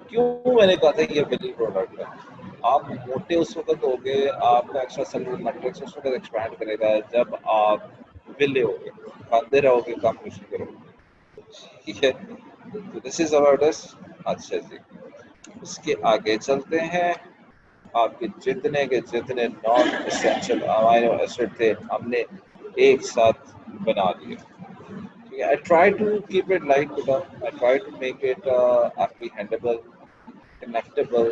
[SPEAKER 2] क्यों मैंने कहा था ये बिलिंग प्रोडक्ट है। आप मोटे उस वक्त हो गए, आपका एक्स्ट्रा सेलुलर मैट्रिक्स उस वक्त एक्सपैंड करेगा जब आप विले हो गए, खाते रहोगे, काम कुछ नहीं करोगे, ठीक है। तो दिस इज अबाउट अस। अच्छा जी, इसके आगे चलते हैं। आपके जितने के जितने नॉन एसेंशियल अमाइनो एसिड थे हमने एक साथ बना लिए। I try to keep it light, but I try to make it apprehendable, connectable.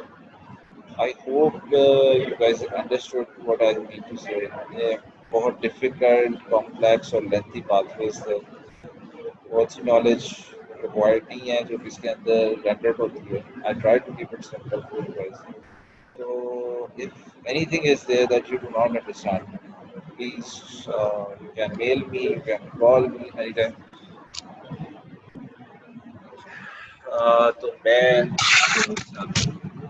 [SPEAKER 2] I hope you guys understood what I mean to say. ये बहुत difficult, complex और lengthy pathways थे, बहुत सी knowledge required नहीं है जो कि इसके अंदर rendered होती है। I try to keep it simple for you guys. So if anything is there that you do not understand, please you can mail me, you can call me anytime. तो मैं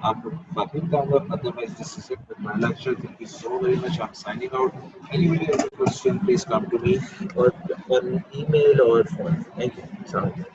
[SPEAKER 2] आपको बाकी बताऊंगा, otherwise this is it with my lecture. Thank you so very much. I'm signing out. Anybody has a question, please come to me or on email or phone. Thank you. Sorry.